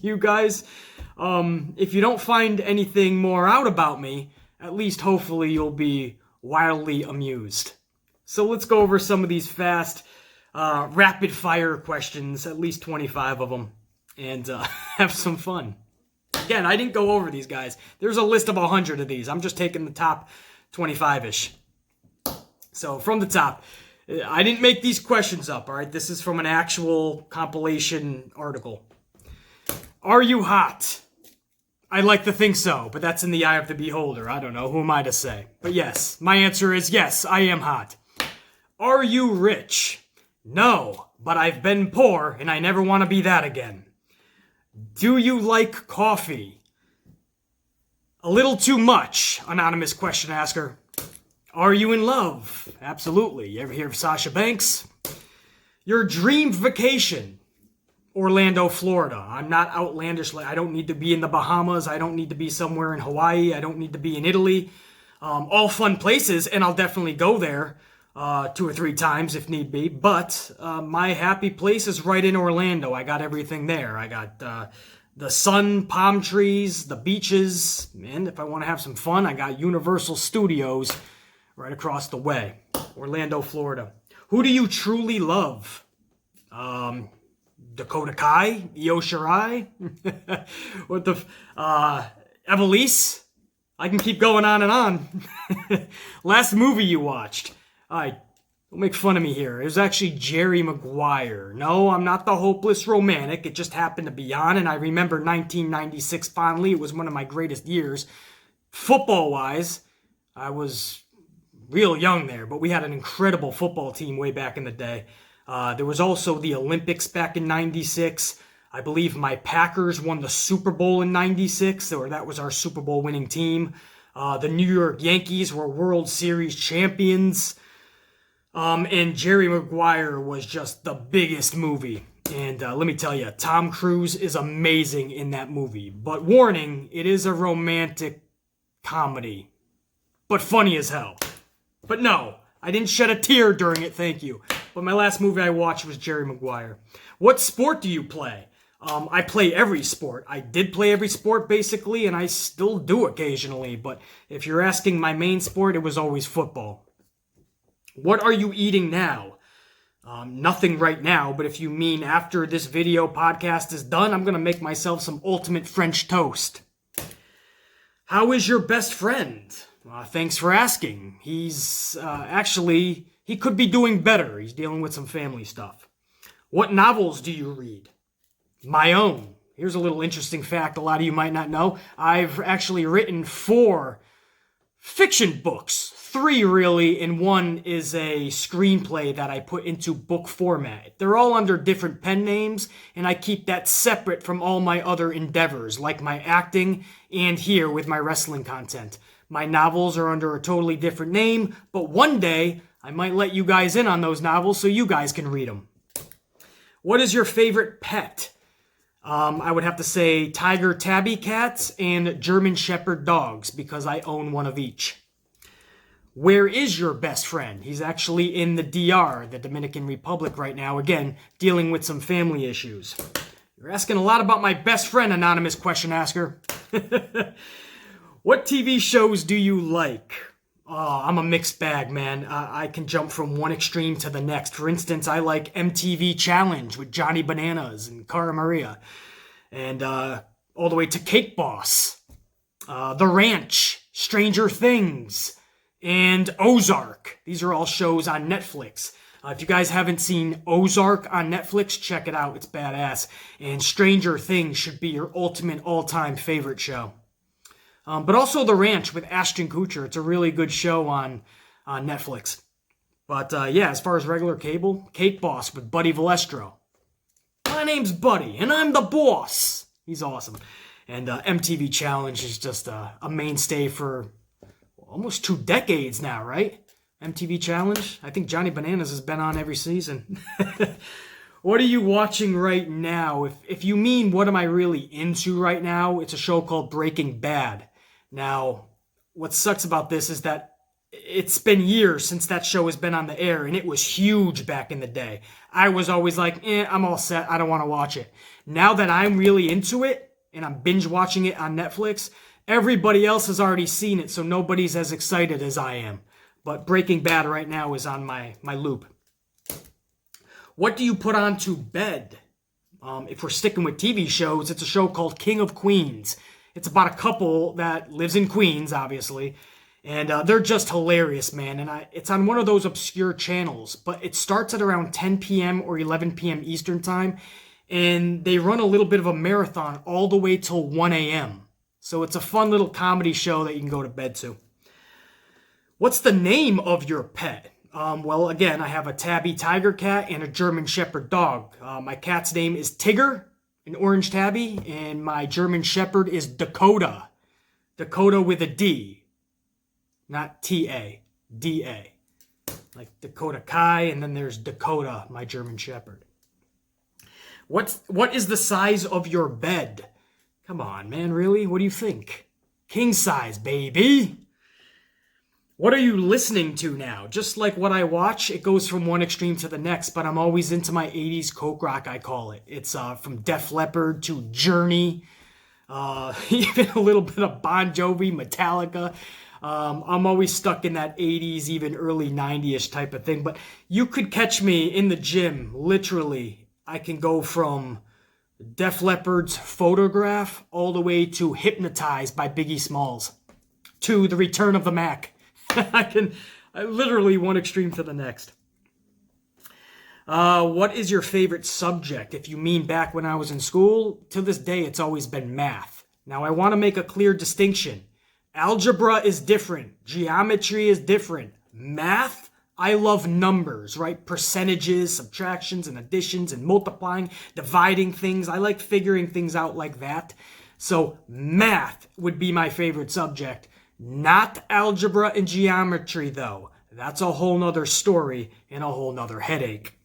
you guys, if you don't find anything more out about me, at least hopefully you'll be wildly amused. So let's go over some of these fast, rapid-fire questions, at least 25 of them, and have some fun. Again, I didn't go over these guys. There's a list of 100 of these. I'm just taking the top 25-ish. So from the top, I didn't make these questions up, all right? This is from an actual compilation article. Are you hot? I'd like to think so, but that's in the eye of the beholder. I don't know. Who am I to say? But yes, my answer is yes, I am hot. Are you rich? No, but I've been poor, and I never want to be that again. Do you like coffee? A little too much, anonymous question asker. Are you in love? Absolutely. You ever hear of Sasha Banks? Your dream vacation? Orlando, Florida. I'm not outlandish. I don't need to be in the Bahamas. I don't need to be somewhere in Hawaii. I don't need to be in Italy. All fun places, and I'll definitely go there 2 or 3 times if need be. But my happy place is right in Orlando. I got everything there. I got the sun, palm trees, the beaches, and if I want to have some fun, I got Universal Studios right across the way. Orlando, Florida. Who do you truly love? Dakota Kai? Io Shirai? What the... Evelise? I can keep going on and on. Last movie you watched? Don't make fun of me here. It was actually Jerry Maguire. No, I'm not the hopeless romantic. It just happened to be on, and I remember 1996 fondly. It was one of my greatest years. Football-wise, I was real young there, but we had an incredible football team way back in the day. There was also the Olympics back in 96. I believe my Packers won the Super Bowl in 96, or that was our Super Bowl winning team. The New York Yankees were World Series champions. And Jerry Maguire was just the biggest movie. And let me tell you, Tom Cruise is amazing in that movie. But warning, it is a romantic comedy. But funny as hell. But no, I didn't shed a tear during it, thank you. But my last movie I watched was Jerry Maguire. What sport do you play? I play every sport. I did play every sport, basically, and I still do occasionally. But if you're asking my main sport, it was always football. What are you eating now? Nothing right now, but if you mean after this video podcast is done, I'm going to make myself some ultimate French toast. How is your best friend? Thanks for asking. He's actually, he could be doing better. He's dealing with some family stuff. What novels do you read? My own. Here's a little interesting fact a lot of you might not know. I've actually written 4 fiction books. 3 really, and 1 is a screenplay that I put into book format. They're all under different pen names, and I keep that separate from all my other endeavors, like my acting and here with my wrestling content. My novels are under a totally different name, but one day I might let you guys in on those novels so you guys can read them. What is your favorite pet? I would have to say tiger tabby cats and German shepherd dogs because I own one of each. Where is your best friend? He's actually in the DR, the Dominican Republic right now, again, dealing with some family issues. You're asking a lot about my best friend, anonymous question asker. What TV shows do you like? I'm a mixed bag, man. I can jump from one extreme to the next. For instance, I like MTV Challenge with Johnny Bananas and Cara Maria. And all the way to Cake Boss. The Ranch, Stranger Things, and Ozark. These are all shows on Netflix. If you guys haven't seen Ozark on Netflix, check it out. It's badass. And Stranger Things should be your ultimate all-time favorite show. But also The Ranch with Ashton Kutcher. It's a really good show on Netflix. But yeah, as far as regular cable, Cake Boss with Buddy Valestro. My name's Buddy, and I'm the boss. He's awesome. And MTV Challenge is just a mainstay for almost 2 decades now, right? MTV Challenge. I think Johnny Bananas has been on every season. What are you watching right now? If you mean what am I really into right now, it's a show called Breaking Bad. Now, what sucks about this is that it's been years since that show has been on the air, and it was huge back in the day. I was always like, I'm all set. I don't want to watch it. Now that I'm really into it, and I'm binge watching it on Netflix, everybody else has already seen it, so nobody's as excited as I am. But Breaking Bad right now is on my loop. What do you put on to bed? If we're sticking with TV shows, it's a show called King of Queens. It's about a couple that lives in Queens, obviously. And they're just hilarious, man. And it's on one of those obscure channels. But it starts at around 10 p.m. or 11 p.m. Eastern time. And they run a little bit of a marathon all the way till 1 a.m. So it's a fun little comedy show that you can go to bed to. What's the name of your pet? Well, again, I have a tabby tiger cat and a German Shepherd dog. My cat's name is Tigger, an orange tabby. And my German Shepherd is Dakota. Dakota with a D. Not T-A, D-A. Like Dakota Kai, and then there's Dakota, my German Shepherd. What is the size of your bed? Come on, man, really? What do you think? King size, baby. What are you listening to now? Just like what I watch, it goes from one extreme to the next, but I'm always into my 80s Coke rock, I call it. It's from Def Leppard to Journey, even a little bit of Bon Jovi, Metallica. I'm always stuck in that 80s, even early 90s type of thing. But you could catch me in the gym, literally. I can go from Def Leppard's Photograph all the way to Hypnotized by Biggie Smalls to The Return of the Mac. I literally one extreme to the next. What is your favorite subject? If you mean back when I was in school, to this day, it's always been math. Now, I want to make a clear distinction. Algebra is different. Geometry is different. Math, I love numbers, right? Percentages, subtractions, and additions, and multiplying, dividing things. I like figuring things out like that. So math would be my favorite subject. Not algebra and geometry, though. That's a whole nother story and a whole nother headache.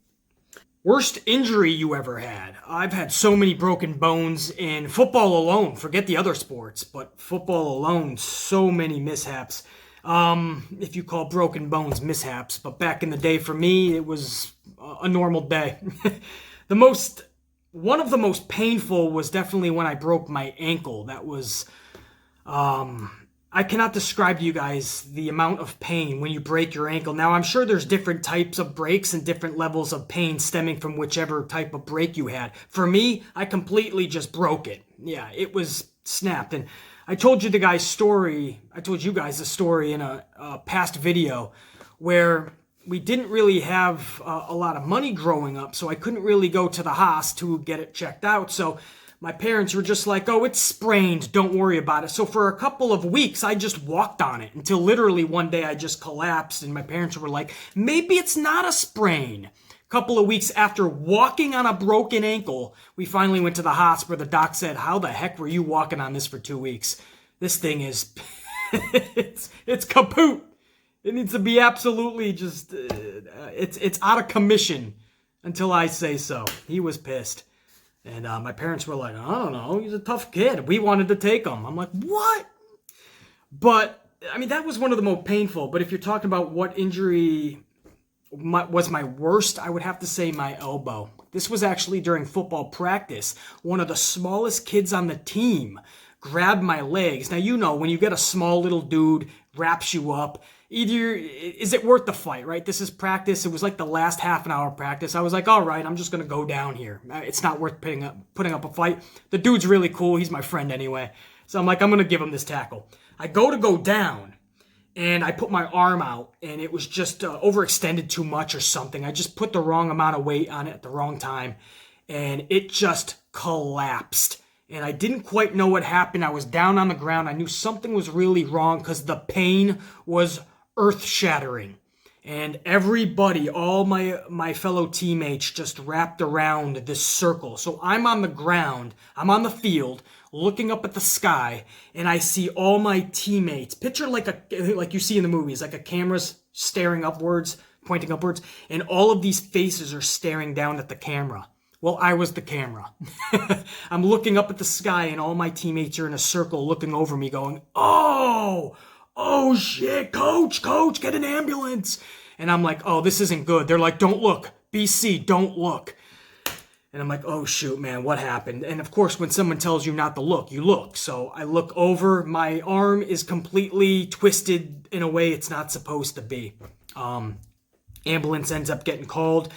Worst injury you ever had? I've had so many broken bones in football alone. Forget the other sports, but football alone, so many mishaps. If you call broken bones mishaps. But back in the day for me, it was a normal day. One of the most painful was definitely when I broke my ankle. That was... I cannot describe to you guys the amount of pain when you break your ankle. Now, I'm sure there's different types of breaks and different levels of pain stemming from whichever type of break you had. For me, I completely just broke it. Yeah, it was snapped. And I told you guys a story in a past video where we didn't really have a lot of money growing up, so I couldn't really go to the hospital to get it checked out. So my parents were just like, oh, it's sprained, don't worry about it. So for a couple of weeks, I just walked on it until literally one day I just collapsed and my parents were like, maybe it's not a sprain. A couple of weeks after walking on a broken ankle, we finally went to the hospital where the doc said, how the heck were you walking on this for 2 weeks? This thing is, it's kaput. It needs to be absolutely just, it's out of commission until I say so. He was pissed. And my parents were like, I don't know, he's a tough kid. We wanted to take him. I'm like, what? But, I mean, that was one of the most painful. But if you're talking about what injury was my worst, I would have to say my elbow. This was actually during football practice. One of the smallest kids on the team grabbed my legs. Now, you know, when you get a small little dude, wraps you up, either is it worth the fight, right? This is practice. It was like the last half an hour practice. I was like, all right, I'm just going to go down here. It's not worth putting up a fight. The dude's really cool. He's my friend anyway. So I'm like, I'm going to give him this tackle. I go down, and I put my arm out, and it was just overextended too much or something. I just put the wrong amount of weight on it at the wrong time, and it just collapsed. and I didn't quite know what happened. I was down on the ground. I knew something was really wrong because the pain was earth-shattering. And everybody, all my fellow teammates just wrapped around this circle. So I'm on the ground, I'm on the field, looking up at the sky, and I see all my teammates. Picture like you see in the movies, like a camera's staring upwards, pointing upwards, and all of these faces are staring down at the camera. Well, I was the camera. I'm looking up at the sky, and all my teammates are in a circle looking over me going, oh shit, coach, get an ambulance. And I'm like, oh, this isn't good. They're like, don't look. BC, don't look. And I'm like, oh, shoot, man, what happened? And of course, when someone tells you not to look, you look. So I look over. My arm is completely twisted in a way it's not supposed to be. Ambulance ends up getting called.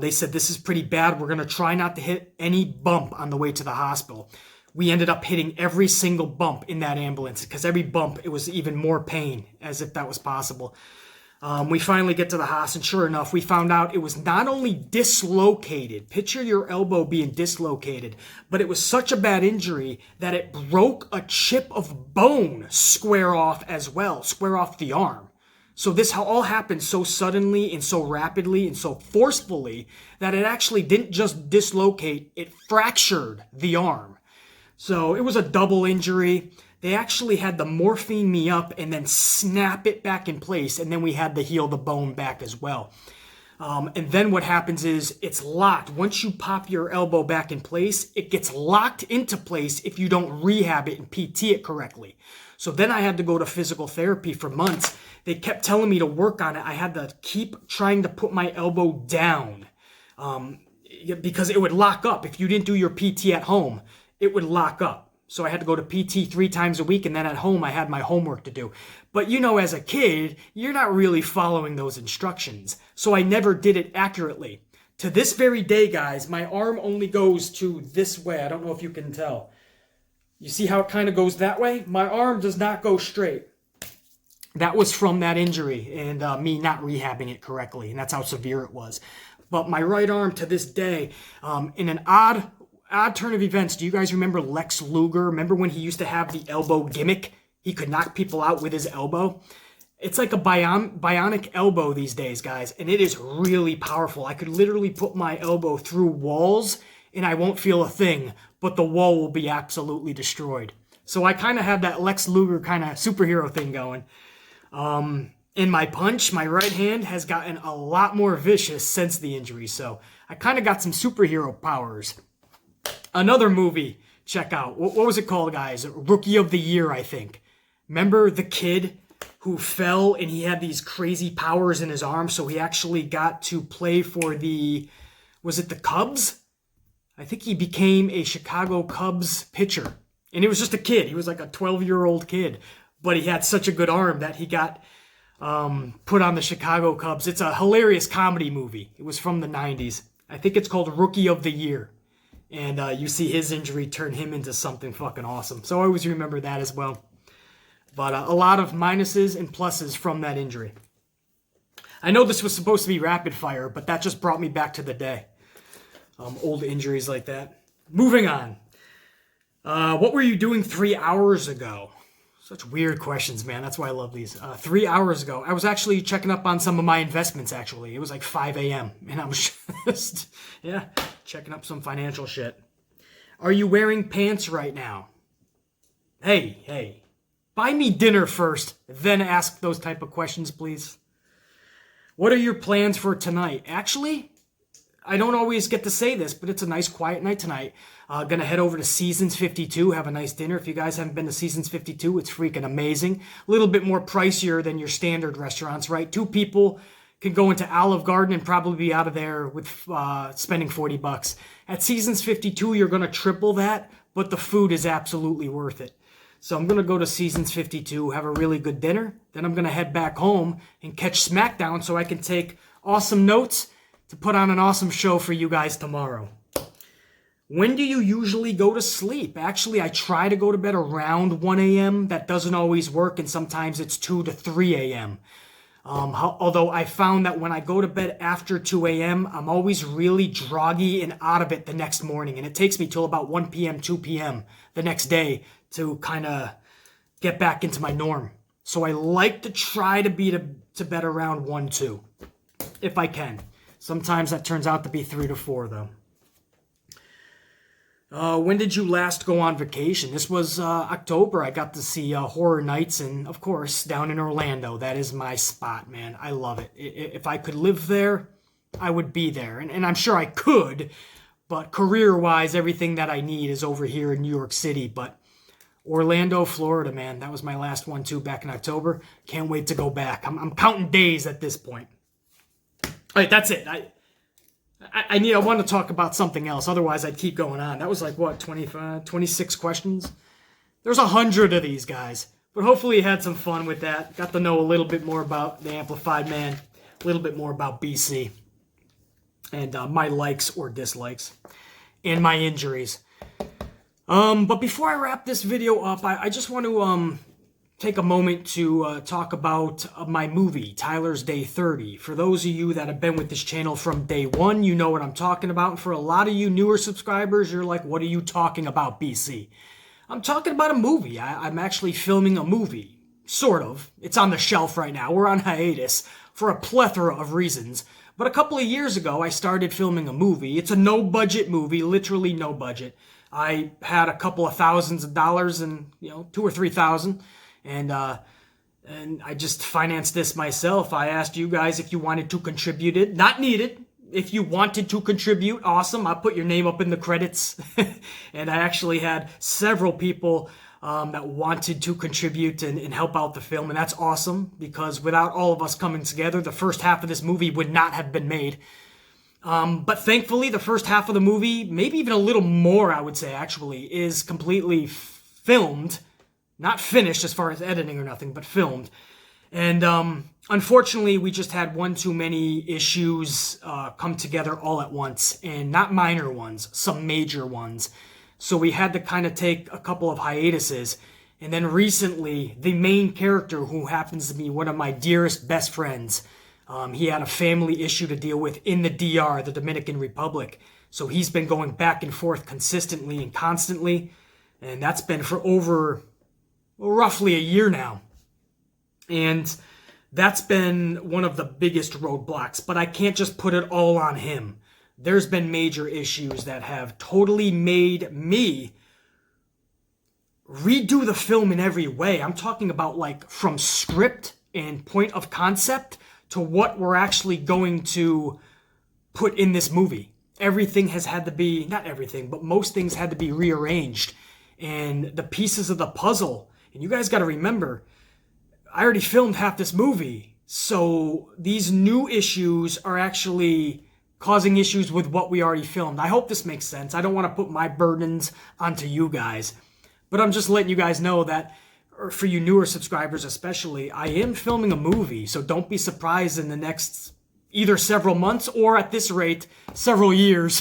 They said, this is pretty bad. We're going to try not to hit any bump on the way to the hospital. We ended up hitting every single bump in that ambulance because every bump, it was even more pain, as if that was possible. We finally get to the hospital, and sure enough, we found out it was not only dislocated, picture your elbow being dislocated, but it was such a bad injury that it broke a chip of bone square off as well, square off the arm. So this all happened so suddenly and so rapidly and so forcefully that it actually didn't just dislocate, it fractured the arm. So it was a double injury. They actually had to morphine me up and then snap it back in place, and then we had to heal the bone back as well. And then what happens is it's locked. Once you pop your elbow back in place, it gets locked into place if you don't rehab it and PT it correctly. So then I had to go to physical therapy for months. They kept telling me to work on it. I had to keep trying to put my elbow down because it would lock up. If you didn't do your PT at home, it would lock up. So I had to go to PT 3 times a week, and then at home I had my homework to do. But you know, as a kid, you're not really following those instructions. So I never did it accurately. To this very day, guys, my arm only goes to this way. I don't know if you can tell. You see how it kind of goes that way? My arm does not go straight. That was from that injury and me not rehabbing it correctly, and that's how severe it was. But my right arm to this day, in an odd turn of events, do you guys remember Lex Luger? Remember when he used to have the elbow gimmick? He could knock people out with his elbow. It's like a bionic elbow these days, guys, and it is really powerful. I could literally put my elbow through walls, and I won't feel a thing, but the wall will be absolutely destroyed. So I kind of have that Lex Luger kind of superhero thing going. In my punch, my right hand has gotten a lot more vicious since the injury, so I kind of got some superhero powers. Another movie, check out. What was it called, guys? Rookie of the Year, I think. Remember the kid who fell and he had these crazy powers in his arm, so he actually got to play for was it the Cubs? I think he became a Chicago Cubs pitcher. And he was just a kid. He was like a 12-year-old kid. But he had such a good arm that he got put on the Chicago Cubs. It's a hilarious comedy movie. It was from the 90s. I think it's called Rookie of the Year. And you see his injury turn him into something fucking awesome. So I always remember that as well. But a lot of minuses and pluses from that injury. I know this was supposed to be rapid fire, but that just brought me back to the day. Old injuries like that. Moving on. What were you doing 3 hours ago? Such weird questions, man. That's why I love these. 3 hours ago, I was actually checking up on some of my investments, actually. It was like 5 a.m. And I was just, checking up some financial shit. Are you wearing pants right now? Hey. Buy me dinner first, then ask those type of questions, please. What are your plans for tonight? Actually, I don't always get to say this, but it's a nice quiet night tonight. Gonna head over to Seasons 52, have a nice dinner. If you guys haven't been to Seasons 52, it's freaking amazing. A little bit more pricier than your standard restaurants, right? 2 people can go into Olive Garden and probably be out of there with spending $40. At Seasons 52, you're gonna triple that, but the food is absolutely worth it. So I'm gonna go to Seasons 52, have a really good dinner. Then I'm gonna head back home and catch SmackDown so I can take awesome notes to put on an awesome show for you guys tomorrow. When do you usually go to sleep? Actually, I try to go to bed around 1 a.m. That doesn't always work, and sometimes it's 2 to 3 a.m. Although I found that when I go to bed after 2 a.m., I'm always really groggy and out of it the next morning. And it takes me till about 1 p.m., 2 p.m. the next day to kind of get back into my norm. So I like to try to be to bed around 1, 2, if I can. Sometimes that turns out to be 3 to 4, though. When did you last go on vacation? This was October. I got to see Horror Nights, and of course, down in Orlando. That is my spot, man. I love it. If I could live there, I would be there. And I'm sure I could, but career-wise, everything that I need is over here in New York City. But Orlando, Florida, man, that was my last one, too, back in October. Can't wait to go back. I'm counting days at this point. All right, that's it. I want to talk about something else. Otherwise, I'd keep going on. That was like, what, 25, 26 questions? There's 100 of these guys. But hopefully you had some fun with that. Got to know a little bit more about the Amplified Man. A little bit more about BC. And my likes or dislikes. And my injuries. But before I wrap this video up, I just want to take a moment to talk about my movie, Tyler's Day 30. For those of you that have been with this channel from day one, you know what I'm talking about. And for a lot of you newer subscribers, you're like, what are you talking about, BC? I'm talking about a movie. I'm actually filming a movie. Sort of. It's on the shelf right now. We're on hiatus for a plethora of reasons. But a couple of years ago, I started filming a movie. It's a no-budget movie, literally no budget. I had a couple of thousands of dollars and, $2,000 or $3,000. And I just financed this myself. I asked you guys if you wanted to contribute it. Not needed. If you wanted to contribute, awesome. I'll put your name up in the credits. And I actually had several people that wanted to contribute and help out the film. And that's awesome, because without all of us coming together, the first half of this movie would not have been made. But thankfully, the first half of the movie, maybe even a little more, I would say, actually, is completely filmed. Not finished as far as editing or nothing, but filmed. And unfortunately, we just had one too many issues come together all at once. And not minor ones, some major ones. So we had to kind of take a couple of hiatuses. And then recently, the main character, who happens to be one of my dearest best friends, he had a family issue to deal with in the DR, the Dominican Republic. So he's been going back and forth consistently and constantly. And that's been for over roughly a year now. And that's been one of the biggest roadblocks. But I can't just put it all on him. There's been major issues that have totally made me redo the film in every way. I'm talking about like from script and point of concept to what we're actually going to put in this movie. Everything has had to be, not everything, but most things had to be rearranged. And the pieces of the puzzle. And you guys got to remember, I already filmed half this movie. So these new issues are actually causing issues with what we already filmed. I hope this makes sense. I don't want to put my burdens onto you guys. But I'm just letting you guys know that, or for you newer subscribers especially, I am filming a movie. So don't be surprised in the next either several months or at this rate, several years.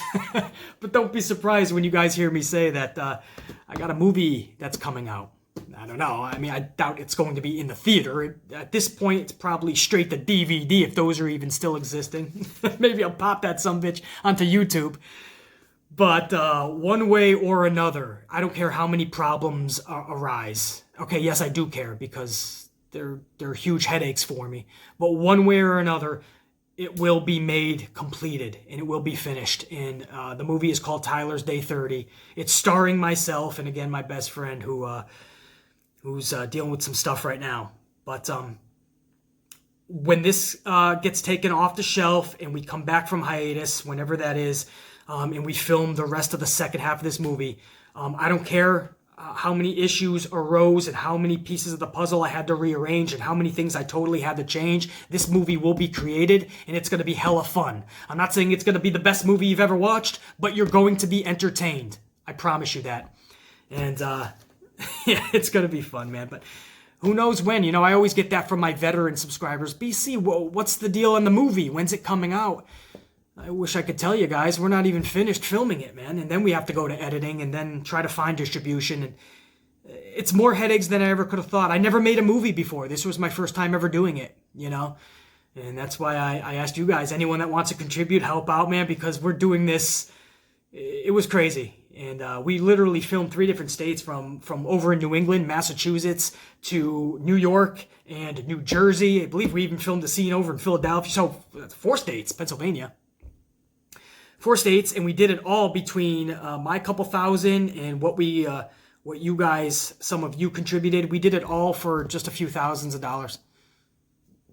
But don't be surprised when you guys hear me say that I got a movie that's coming out. I don't know. I mean, I doubt it's going to be in the theater. At this point, it's probably straight to DVD, if those are even still existing. Maybe I'll pop that sumbitch onto YouTube. But one way or another, I don't care how many problems arise. Okay, yes, I do care, because they're huge headaches for me. But one way or another, it will be made, completed, and it will be finished. And the movie is called Tyler's Day 30. It's starring myself and, again, my best friend who's dealing with some stuff right now. But when this gets taken off the shelf and we come back from hiatus, whenever that is, and we film the rest of the second half of this movie, I don't care how many issues arose and how many pieces of the puzzle I had to rearrange and how many things I totally had to change. This movie will be created, and it's going to be hella fun. I'm not saying it's going to be the best movie you've ever watched, but you're going to be entertained. I promise you that. And yeah, it's going to be fun, man. But who knows when? You know, I always get that from my veteran subscribers. BC, what's the deal on the movie? When's it coming out? I wish I could tell you guys. We're not even finished filming it, man. And then we have to go to editing and then try to find distribution. And it's more headaches than I ever could have thought. I never made a movie before. This was my first time ever doing it. you know? And that's why I asked you guys, anyone that wants to contribute, help out, man, because we're doing this. It was crazy. And we literally filmed 3 different states from over in New England, Massachusetts, to New York and New Jersey. I believe we even filmed a scene over in Philadelphia. So 4 states, Pennsylvania. 4 states, and we did it all between my couple thousand and what you guys, some of you contributed. We did it all for just a few thousands of dollars.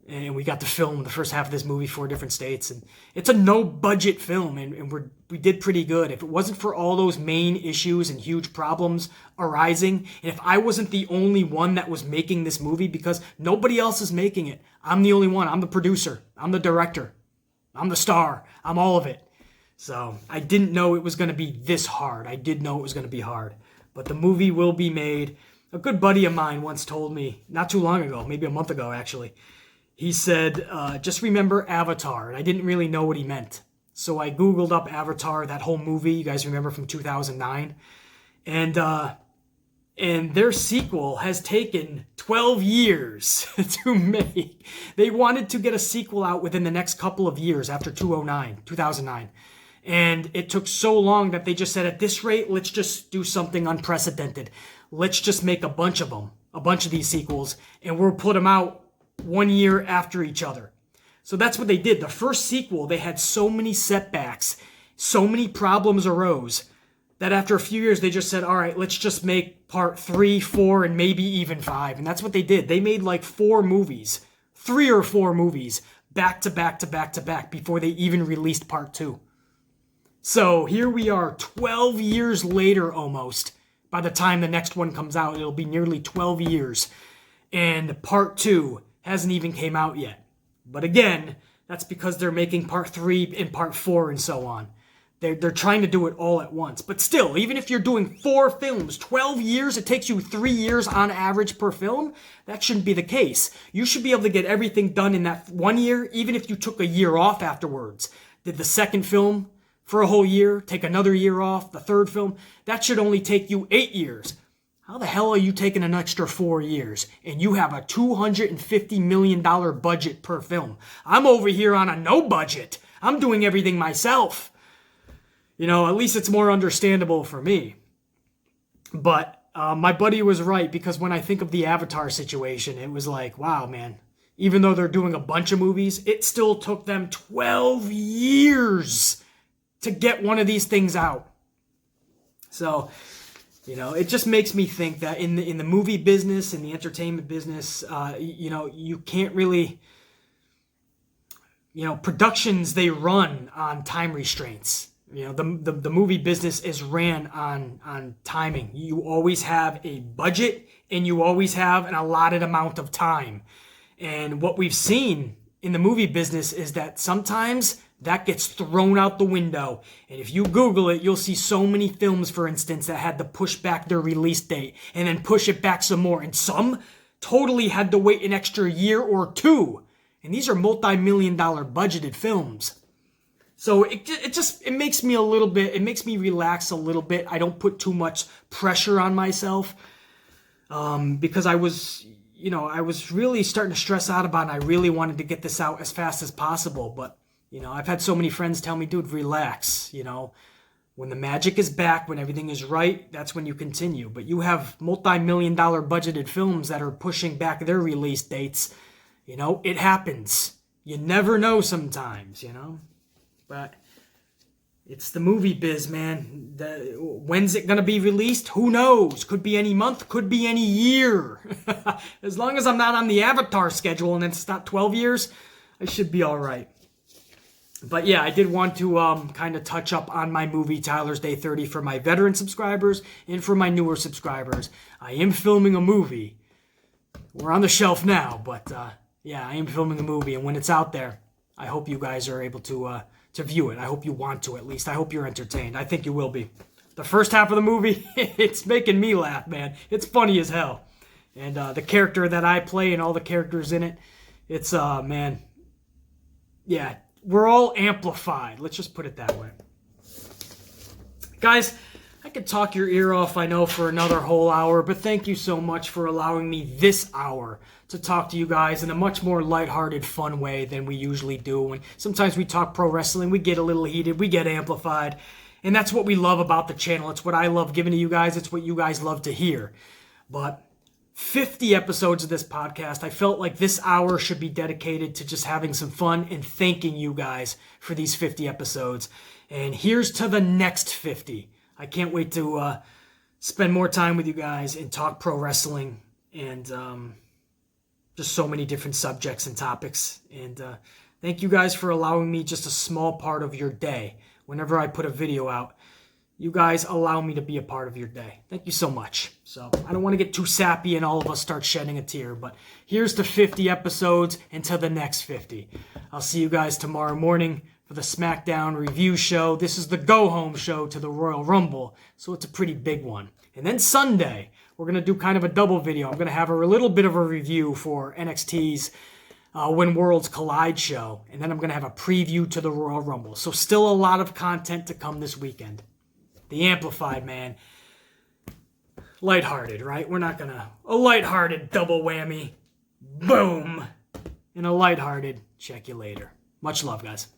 And we got to film the first half of this movie 4 different states. And it's a no-budget film, and we did pretty good. If it wasn't for all those main issues and huge problems arising, and if I wasn't the only one that was making this movie, because nobody else is making it, I'm the only one. I'm the producer. I'm the director. I'm the star. I'm all of it. So I didn't know it was going to be this hard. I did know it was going to be hard. But the movie will be made. A good buddy of mine once told me, not too long ago, maybe a month ago actually, he said, just remember Avatar. And I didn't really know what he meant. So I Googled up Avatar, that whole movie, you guys remember, from 2009. And their sequel has taken 12 years to make. They wanted to get a sequel out within the next couple of years after 2009. And it took so long that they just said, at this rate, let's just do something unprecedented. Let's just make a bunch of these sequels, and we'll put them out 1 year after each other. So that's what they did. The first sequel, they had so many setbacks, so many problems arose, that after a few years, they just said, all right, let's just make part 3, 4, and maybe even 5. And that's what they did. They made like 4 movies, 3 or 4 movies, back to back to back to back before they even released part 2. So here we are 12 years later almost. By the time the next one comes out, it'll be nearly 12 years. And part 2 hasn't even came out yet. But again, that's because they're making part 3 and part 4 and so on. They're trying to do it all at once. But still, even if you're doing 4 films, 12 years, it takes you 3 years on average per film, that shouldn't be the case. You should be able to get everything done in that 1 year, even if you took a year off afterwards. Did the second film for a whole year, take another year off, the third film, that should only take you 8 years. How the hell are you taking an extra 4 years? And you have a $250 million budget per film. I'm over here on a no budget. I'm doing everything myself. You know, at least it's more understandable for me. But my buddy was right, because when I think of the Avatar situation, it was like, wow, man. Even though they're doing a bunch of movies, it still took them 12 years to get one of these things out. So, you know, it just makes me think that in the movie business, in the entertainment business, you know, you can't really, you know, productions, they run on time restraints. You know, the movie business is ran on timing. You always have a budget, and you always have an allotted amount of time. And what we've seen in the movie business is that sometimes that gets thrown out the window. And if you Google it, you'll see so many films, for instance, that had to push back their release date and then push it back some more. And some totally had to wait an extra year or 2. And these are multi-million-dollar budgeted films. So it makes me a little bit, it makes me relax a little bit. I don't put too much pressure on myself because I was really starting to stress out about it. I really wanted to get this out as fast as possible. But, you know, I've had so many friends tell me, dude, relax. You know, when the magic is back, when everything is right, that's when you continue. But you have multi-million-dollar budgeted films that are pushing back their release dates. You know, it happens. You never know sometimes, you know. But it's the movie biz, man. When's it going to be released? Who knows? Could be any month, could be any year. As long as I'm not on the Avatar schedule and it's not 12 years, I should be all right. But yeah, I did want to kind of touch up on my movie Tyler's Day 30 for my veteran subscribers and for my newer subscribers. I am filming a movie. We're on the shelf now, but yeah, I am filming a movie, and when it's out there, I hope you guys are able to view it. I hope you want to, at least. I hope you're entertained. I think you will be. The first half of the movie, it's making me laugh, man. It's funny as hell. And the character that I play and all the characters in it, it's, man, yeah, we're all amplified. Let's just put it that way. Guys, I could talk your ear off, I know, for another whole hour, but thank you so much for allowing me this hour to talk to you guys in a much more lighthearted, fun way than we usually do. And sometimes we talk pro wrestling, we get a little heated, we get amplified, and that's what we love about the channel. It's what I love giving to you guys. It's what you guys love to hear. But 50 episodes of this podcast, I felt like this hour should be dedicated to just having some fun and thanking you guys for these 50 episodes. And here's to the next 50. I can't wait to spend more time with you guys and talk pro wrestling and just so many different subjects and topics. And thank you guys for allowing me just a small part of your day. Whenever I put a video out, you guys allow me to be a part of your day. Thank you so much. So I don't want to get too sappy and all of us start shedding a tear, but here's to 50 episodes and to the next 50. I'll see you guys tomorrow morning for the SmackDown review show. This is the go-home show to the Royal Rumble, so it's a pretty big one. And then Sunday, we're going to do kind of a double video. I'm going to have a little bit of a review for NXT's When Worlds Collide show, and then I'm going to have a preview to the Royal Rumble. So still a lot of content to come this weekend. The Amplified, man. Lighthearted, right? We're not going to... A lighthearted double whammy. Boom. And a lighthearted check you later. Much love, guys.